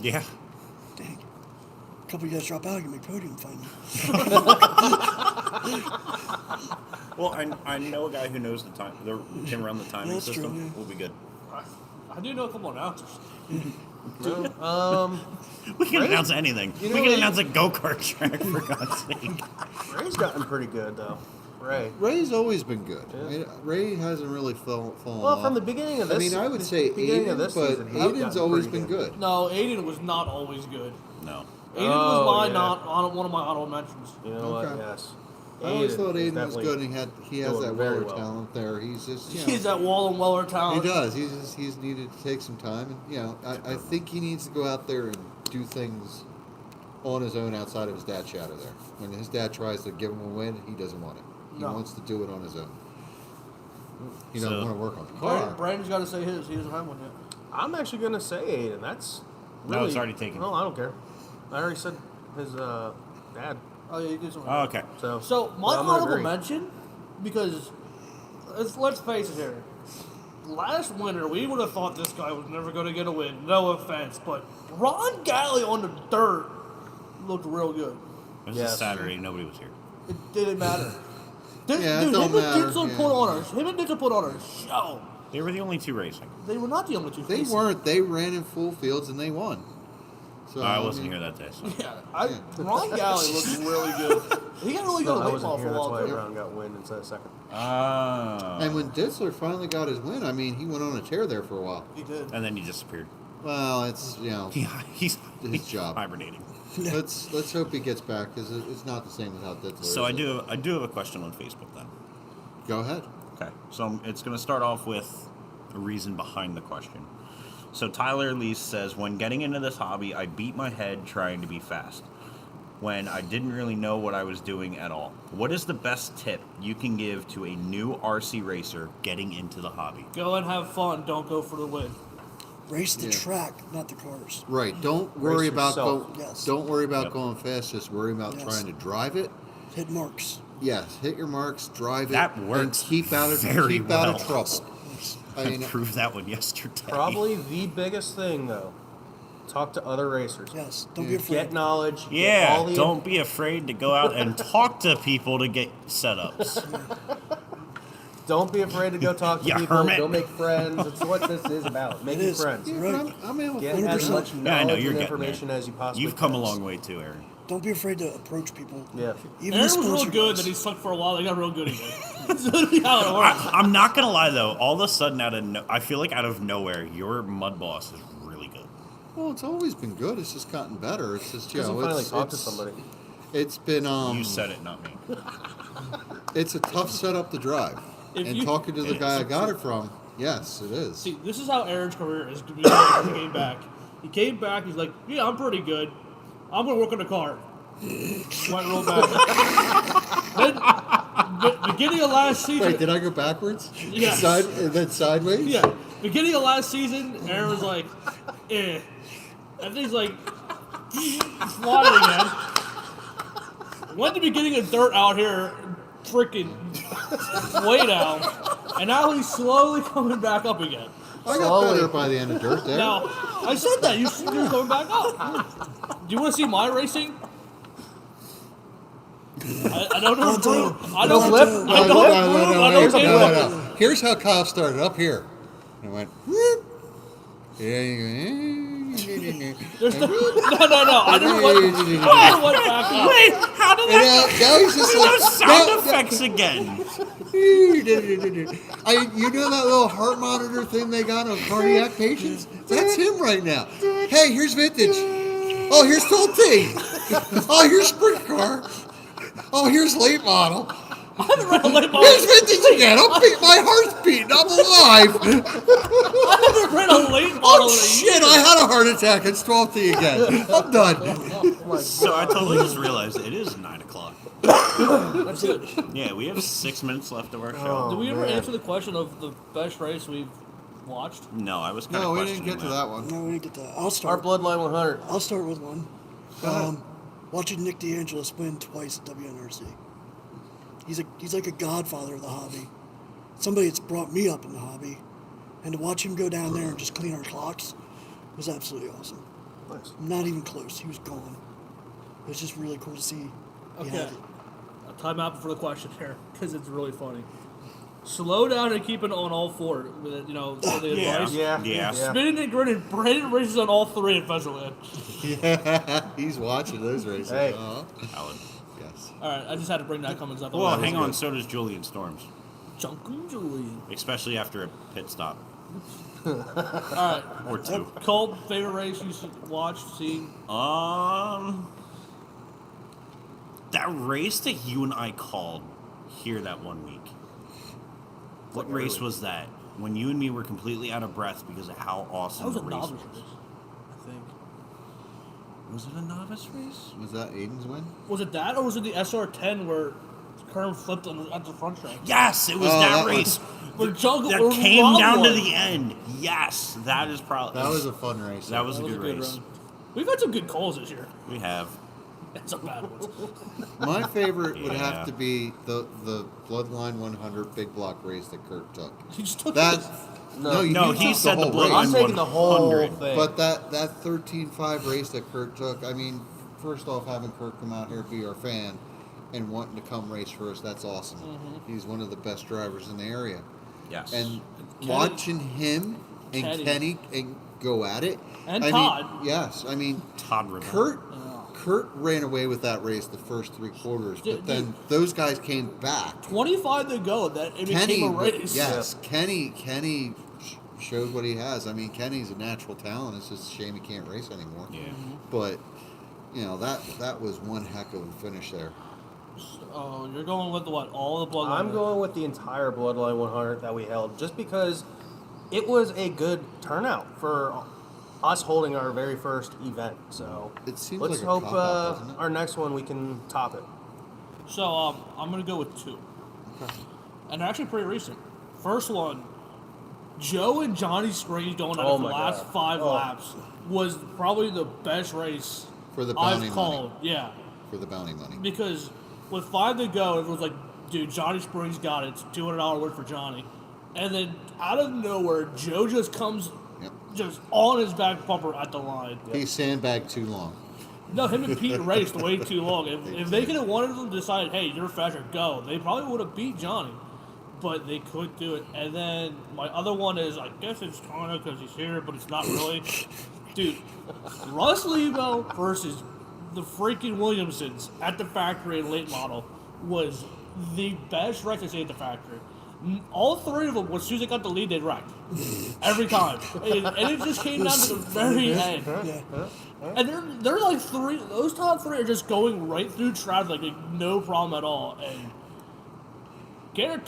Yeah. Dang. A couple of you guys drop out, you make podium finally. Well, I know a guy who knows the time. Can run the timing That's true, system. yeah. We'll be good. I do know a couple announcers. We can announce anything. You know We can what? announce a go-kart track, for God's sake. Ray's gotten pretty good though. Ray. Ray's always been good. Yeah. I mean, Ray hasn't really fallen Well, off. from the beginning of this, I mean, I would say beginning Aiden, of this but season, he's Aiden's gotten always pretty been good. No, Aiden was not always good. No. Aiden Oh, was yeah. one of my honorable mentions. You know Okay. what? Yes. I always thought is Aiden was definitely good, and he has doing that very Weller well. talent there. He's just, He's that Wall and Weller he talent. does. He's needed to take some time, and I think he needs to go out there and do things on his own outside of his dad's shadow there. When his dad tries to give him a win, he doesn't want it. He No. wants to do it on his own. He So- doesn't want to work on the car. Brandon's got to say his. He doesn't have one yet. I'm actually gonna say Aiden. That's No, really, it's already taken. No, I don't care. I already said his dad. Oh yeah, he did something. Oh, okay. So my I'm gonna honorable agree. mention, because let's face it here. Last winter, we would have thought this guy was never going to get a win. No offense, but Ron Galley on the dirt looked real good. It was Yes. a Saturday. Nobody was here. It didn't matter. Yeah, it Dude, don't him and matter, Ditzel yeah. put on a him and Ditzel put on a show. They were the only two racing. They were not the only two. They faces. weren't. They ran in full fields and they won. So I wasn't here that day. So. Yeah, Ron Galley looked really good. He got really good No, at I late wasn't ball here. for a That's while why too. Brown got win instead of second. Oh. And when Ditzler finally got his win, I mean, he went on a tear there for a while. He did. And then he disappeared. Well, it's Yeah, his he's job. hibernating. Let's hope he gets back because it's not the same without Ditzler. So is it? I do have a question on Facebook then. Go ahead. Okay, so it's going to start off with a reason behind the question. So Tyler Lee says, when getting into this hobby, I beat my head trying to be fast when I didn't really know what I was doing at all. What is the best tip you can give to a new RC racer getting into the hobby? Go and have fun. Don't go for the win. Race the Yeah. track, not the cars. Right. Don't worry about yourself. Yes. Don't worry about Yep. going fast. Just worry about Yes. trying to drive it. Hit marks. Yes. Hit your marks. Drive it. That and works keep out of very keep out of well. trouble. I I mean, proved that one yesterday. Probably the biggest thing though. Talk to other racers. Yes. Don't be afraid. Get knowledge. Get Yeah, all the don't be afraid to go out and talk to people to get setups. Don't be afraid to go talk to You people. hermit. Go make friends. It's what this is about. Making is. friends. yeah, Right. but I'm in with Get 100%. as much knowledge Yeah, I know, you're and getting information there. as you possibly You've come can. a long way too, Aaron. Don't be afraid to approach people. Yeah. Even Aaron the was real sponsor good. guys. Then he sucked for a while. They got real good again. That's literally how it works. I'm not gonna lie though. All of a sudden, I feel like out of nowhere, your mud boss is really good. Well, it's always been good. It's just gotten better. It's just Because you finally talk to somebody. It's been You said it, not me. it's a tough setup to drive. If And you- talking to the It guy is. I got it from, yes, it is. See, this is how Aaron's career is going to be when he came back. He came back, he's like, yeah, I'm pretty good. I'm going to work on the car. Went real bad. Then, beginning of last season... Wait, did I go backwards? Yeah. And then sideways? Yeah. Beginning of last season, Aaron was like, eh. And then he's like, flying again. Went to beginning of dirt out here, freaking way down. And now he's slowly coming back up again. I got Slowly. better by the end of dirt there. Now, I said that. You're coming back up. Do you want to see my racing? I don't know. Pronto. I don't flip. I No, don't no, approve. no, no, I no, don't no, care. no, no. Here's how Kyle started up here. And I went, whoop. Yeah, There's no, no. I just went back up. Wait, how did And that? now he's just like, Those sound effects again. You know that little heart monitor thing they got on cardiac patients? That's him right now. Hey, here's vintage. Oh, here's Tolte. Oh, here's sprint car. Oh, here's late model. I haven't read a late model. Here's vintage again. My heart's beating. I'm alive. I haven't read a late model Oh in a shit! year. I had a heart attack. It's 12th again. I'm done. So I totally just realized it is 9 o'clock. That's it. Yeah, we have 6 minutes left of our show. Oh. Did we ever man. answer the question of the best race we've watched? No, I was kind No, of we didn't questioning get to that one. No, we didn't get that. I'll Our start. Bloodline 100. I'll start with one. Watching Nick DeAngelis win twice at WNRC. He's like a godfather of the hobby. Somebody that's brought me up in the hobby. And to watch him go down there and just clean our clocks was absolutely awesome. Nice. Not even close. He was gone. It was just really cool to see. He Okay. had it. Time out for the question here, because it's really funny. Slow down and keep it on all four. With it, for the Yeah. advice. Yeah. Spinning and grinning. Brandon races on all three at Pheasantland. Yeah, he's watching those races. Hey. Uh-huh. Alan. Yes. All right, I just had to bring that Cummins up. Well, hang on. So does Julian Storms, Junkin' Julian. especially after a pit stop All right, or two. Colt, favorite race you watched, seen? That race that you and I called here that one week. What race was that? When you and me were completely out of breath because of how That awesome was the a race novice was. race, I think. Was it a novice race? Was that Aiden's win? Was it that, or was it the SR10 where Kern flipped him at the front track? Yes, it was Oh, that that one. race. Where Jungle That where came Rob down to won. the end. Yes, that is probably. That was a fun race. That was a That good race. run. We've had some good calls this year. We have. And some bad ones. My favorite would Yeah. have to be the Bloodline 100 big block race that Kurt took. He just took That his. no, you No, took he said the whole Bloodline race. I'm taking the whole 100. thing. But that 13-5 race that Kurt took, I mean, first off, having Kurt come out here be our fan and wanting to come race for us, that's awesome. He's one of the best drivers in the area. Yes. And Kenny- watching him and Kenny. Kenny go at it. And I Todd. Mean, yes, I mean, Todd Riddle. Kurt ran away with that race the first three quarters, but then those guys came back. 25 to go. That it became a race. Yes, Kenny showed what he has. I mean, Kenny's a natural talent. It's just a shame he can't race anymore. Yeah. But you know that was one heck of a finish there. Oh, you're going with what? All the bloodline. I'm going with the entire Bloodline 100 that we held, just because it was a good turnout for us holding our very first event. So It seems let's like a hope cop-out, doesn't it? our next one we can top it. So I'm gonna go with two, and they're actually pretty recent. First one, Joe and Johnny Springs going at Oh it the my last God. 5 Oh. laps was probably the best race For the I've bounty called. money. Yeah, For the bounty money. because with 5 to go, everyone's like, "Dude, Johnny Springs got it. It's $200 win for Johnny," and then out of nowhere, Joe just comes. Yep. Just on his back bumper at the line. He sandbagged too long. No, him and Pete raced way too long. If they could have wanted them to decide, hey, you're faster, go, they probably would have beat Johnny. But they couldn't do it. And then my other one is, I guess it's kind of because he's here, but it's not really. Dude, Russ Lebo versus the freaking Williamsons at the factory in late model was the best race I see at the factory. All three of them, as soon as they got the lead, they wrecked. Every time. And it just came down to the very end. Yeah. And they're like three, those top three are just going right through traffic, like no problem at all. And Garrett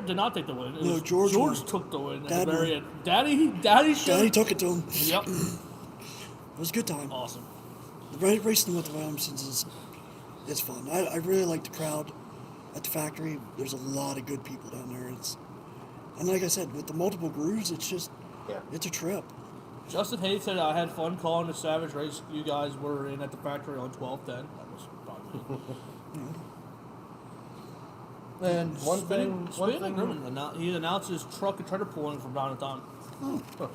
did not take the win. It No, was- George won. took the win at Dad the very won. end. Daddy showed. Daddy took it to him. Yep. It was a good time. Awesome. Racing with the Williamsons is fun. I really like the crowd at the factory. There's a lot of good people down there. And like I said, with the multiple grooves, it's a trip. Justin Hayes said I had fun calling the Savage race you guys were in at the factory on 12-10. That was probably me. And one thing, he announced his truck and trailer pulling from time to time.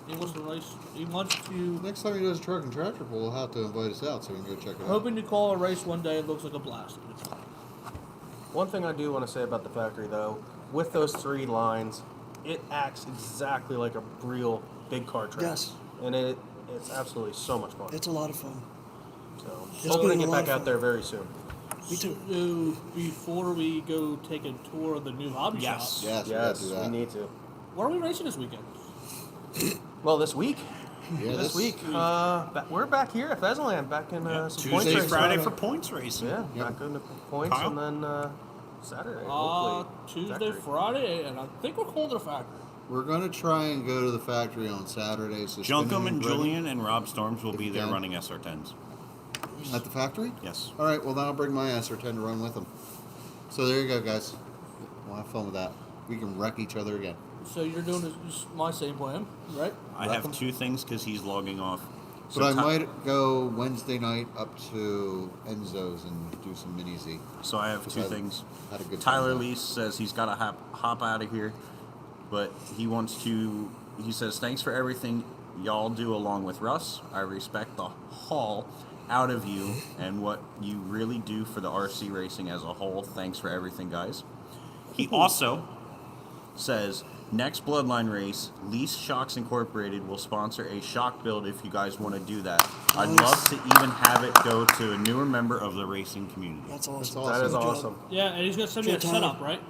He wants to race. He wants to. Next time he does a truck and tractor pull, we'll have to invite us out so we can go check it out. Hoping to call a race one day. It looks like a blast. one thing I do want to say about the factory, though, with those 3 lines, it acts exactly like a real big car track. Yes. And it's absolutely so much fun. It's a lot of fun. So It's hoping to been a get lot back of out fun. there very soon. Me too. So before we go take a tour of the new hobby Yes. shop, Yes, we Yes, gotta do we that. need to. where are we racing this weekend? Well, this week, Yeah, this week, we're back here at Pheasantland, back in some points Tuesday, racing. Friday for points racing. Yeah, Yep. back in the points, Kyle? and then Saturday, hopefully. Tuesday, factory. Friday, and I think we're calling it a factory. We're gonna try and go to the factory on Saturday. So Junkum spinning and ready. Julian and Rob Storms will If be you there can. running SR10s. At the factory? Yes. All right, well, then I'll bring my SR10 to run with them. So there you go, guys. We'll have fun with that. We can wreck each other again. So you're doing this, my same plan, right? I have 2 things because he's logging off. So But I Ty- might go Wednesday night up to Enzo's and do some mini Z. So I have 2 I things. had a good Tyler time. Lee says he's got to hop out of here, but he wants to. He says thanks for everything y'all do along with Russ. I respect the haul out of you and what you really do for the RC racing as a whole. Thanks for everything, guys. He also says Next Bloodline race, Lease Shocks Incorporated will sponsor a shock build if you guys want to do that. I'd love to even have it go to a newer member of the racing community. That's awesome. That is Good job. awesome. Yeah, and he's gonna send me a Good time. setup, right?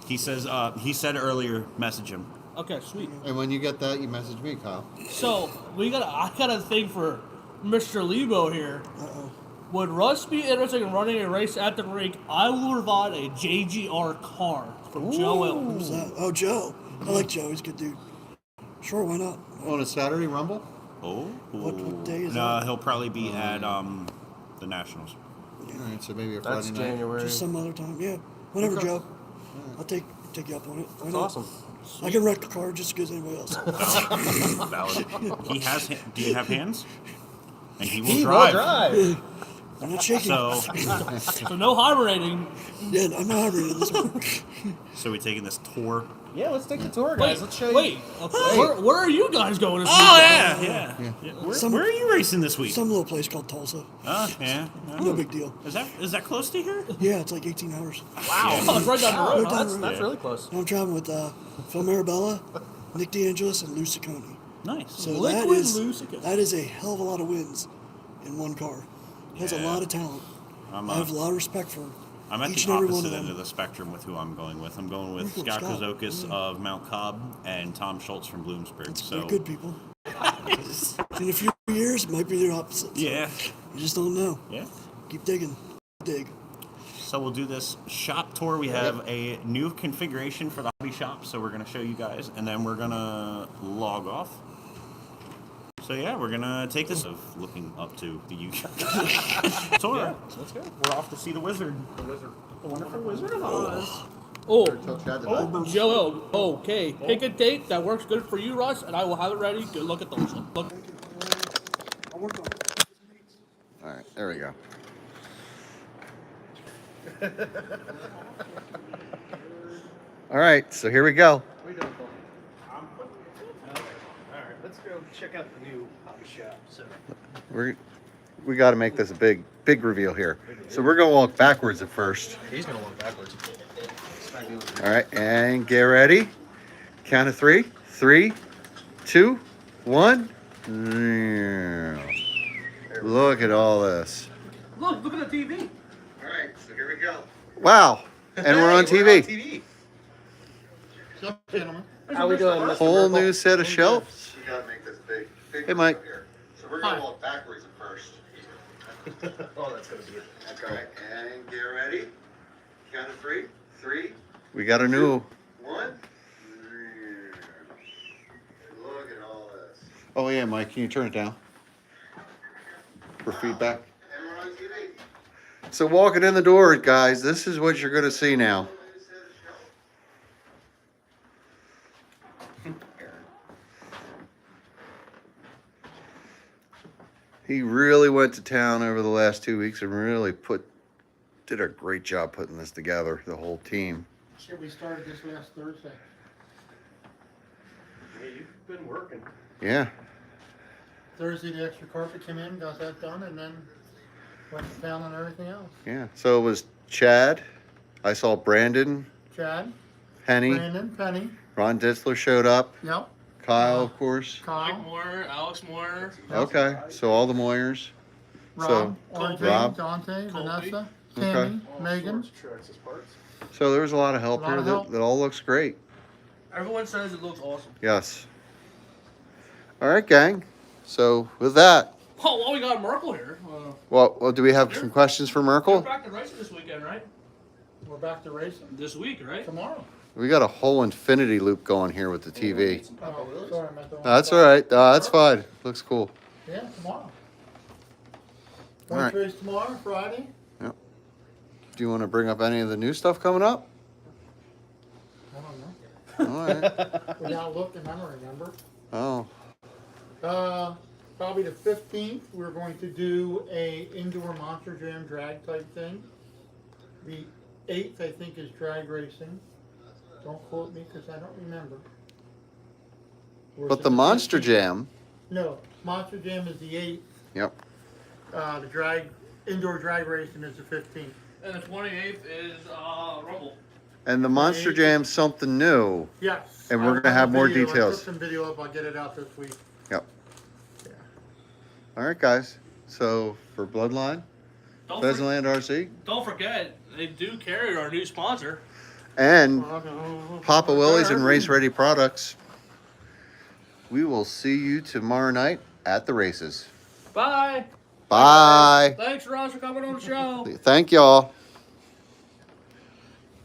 He said earlier, message him. Okay, sweet. And when you get that, you message me, Kyle. So I got a thing for Mr. Lebo here. Uh-oh. Would Russ be interested in running a race at the rink? I will provide a JGR car from Joel. Who's that? Oh, Joe. I like Joe. He's a good dude. Sure, why not? On a Saturday Rumble? Oh. What day is No, that? he'll probably be at the Nationals. All right, so maybe a That's Friday night. January. Just some other time. Yeah. Whenever, Okay. Joe. I'll take you up on it. Why That's not? awesome. I can wreck the car just as good as anybody else. Valid. He has. Do you have hands? And he will He drive. will drive. I'm not shaking. So, no hibernating. Yeah, I'm not hibernating this one. so we taking this tour. Yeah, let's take the tour, guys. Let's show you. Wait. Where are you guys going this Oh weekend? yeah. Where, Some- where are you racing this week? Some little place called Tulsa. Yeah. No big deal. Is that close to here? Yeah, it's like 18 hours. Wow. Oh, it's right down the Oh, road. Right down the that's Yeah. really close. I'm traveling with Phil Marabella, Nick DeAngelis, and Lou Ciccone. Nice. So Liquid Lou Ciccone. that is a hell of a lot of wins in one car. Has a Yeah. lot of talent. I'm, I have a lot of respect for I'm at each the and every one opposite of end them. of the spectrum with who I'm going with. I'm going with Cool, Scott Scott. Kozokis of Mount Cobb and Tom Schultz from Bloomsburg. They're So good people. In a few years, it might be their opposites. yeah, You just don't know. yeah. Keep digging. Dig. So we'll do this shop tour. We have a new configuration for the hobby shop, so we're going to show you guys, and then we're going to log off. So yeah, we're going to take this of looking up to the UK tour. Yeah, let's go. We're off to see the wizard. The wonderful Wizard of Oz. Oh, Tell Chad that. Joel. Okay. Pick a date that works good for you, Russ, and I will have it ready. Good luck at those. Look. All right, there we go. All right, so here we go. We don't go. All right, let's go check out the new hobby shop. So. We got to make this a big reveal here. So we're gonna walk backwards at first. He's gonna walk backwards. All right, and get ready. Count of three. 3, 2, 1. Look at all this. Look at the TV. All right, so here we go. Wow, and we're on TV. How we doing, Mr. Whole Merkel? new set of shelves. We gotta make this big. Hey, Mike. Here. So we're gonna walk backwards at first. Oh, that's gonna be it. Okay, and get ready. Count of 3. 3, We got a new. 1. Look at all this. Oh yeah, Mike, can you turn it down for feedback? And we're on TV. So walking in the door, guys, this is what you're gonna see now. He really went to town over the last 2 weeks and really did a great job putting this together, the whole team. Shit, we started this last Thursday. Yeah, you've been working. Yeah. Thursday, the extra carpet came in, got that done, and then went to town on everything else. Yeah. So it was Chad. I saw Brandon, Chad, Penny, Brandon, Penny, Ron Ditzler showed up. yep, Kyle, of course. Kyle, Moore, Alex Moore. Okay. So all the Moyers. Rob, Colby, RJ, Rob. Dante, Colby. Vanessa, Okay. Tammy, Megan. Traxxas parts. So there was a lot of help A lot here of help. that all looks great. Everyone says it looks awesome. Yes. All right, gang. So with that, Oh, well, we got Merkel here. well, do we have some questions for We're Merkel? back to racing this weekend, right? We're back to racing This week, right? tomorrow. We got a whole infinity loop going here with the TV. Oh, sorry, I meant the wrong That's spot. all right. That's fine. Looks cool. Yeah, tomorrow. All Point right. race tomorrow, Friday. Do you want to bring up any of the new stuff coming up? I don't know. All right. Without looking, I don't remember. Oh, Probably the 15th, we're going to do a indoor Monster Jam drag type thing. The 8th, I think, is drag racing. Don't quote me because I don't remember. Or is but it the Monster 15th? Jam. No, Monster Jam is the 8th. Yep. The indoor drag racing is the 15th. And the 28th is Rumble. And the Monster Jam's something new. Yes. And we're I'll gonna have more video. I details. took some video up. I'll get it out this week. Yep. Yeah. All right, guys. So for Bloodline, Pheasantland RC, Don't forget, they do carry our new sponsor. and Papa Willy's and Race Ready Products. We will see you tomorrow night at the races. Bye. Bye. Thanks, Ross, for coming on the show. Thank y'all.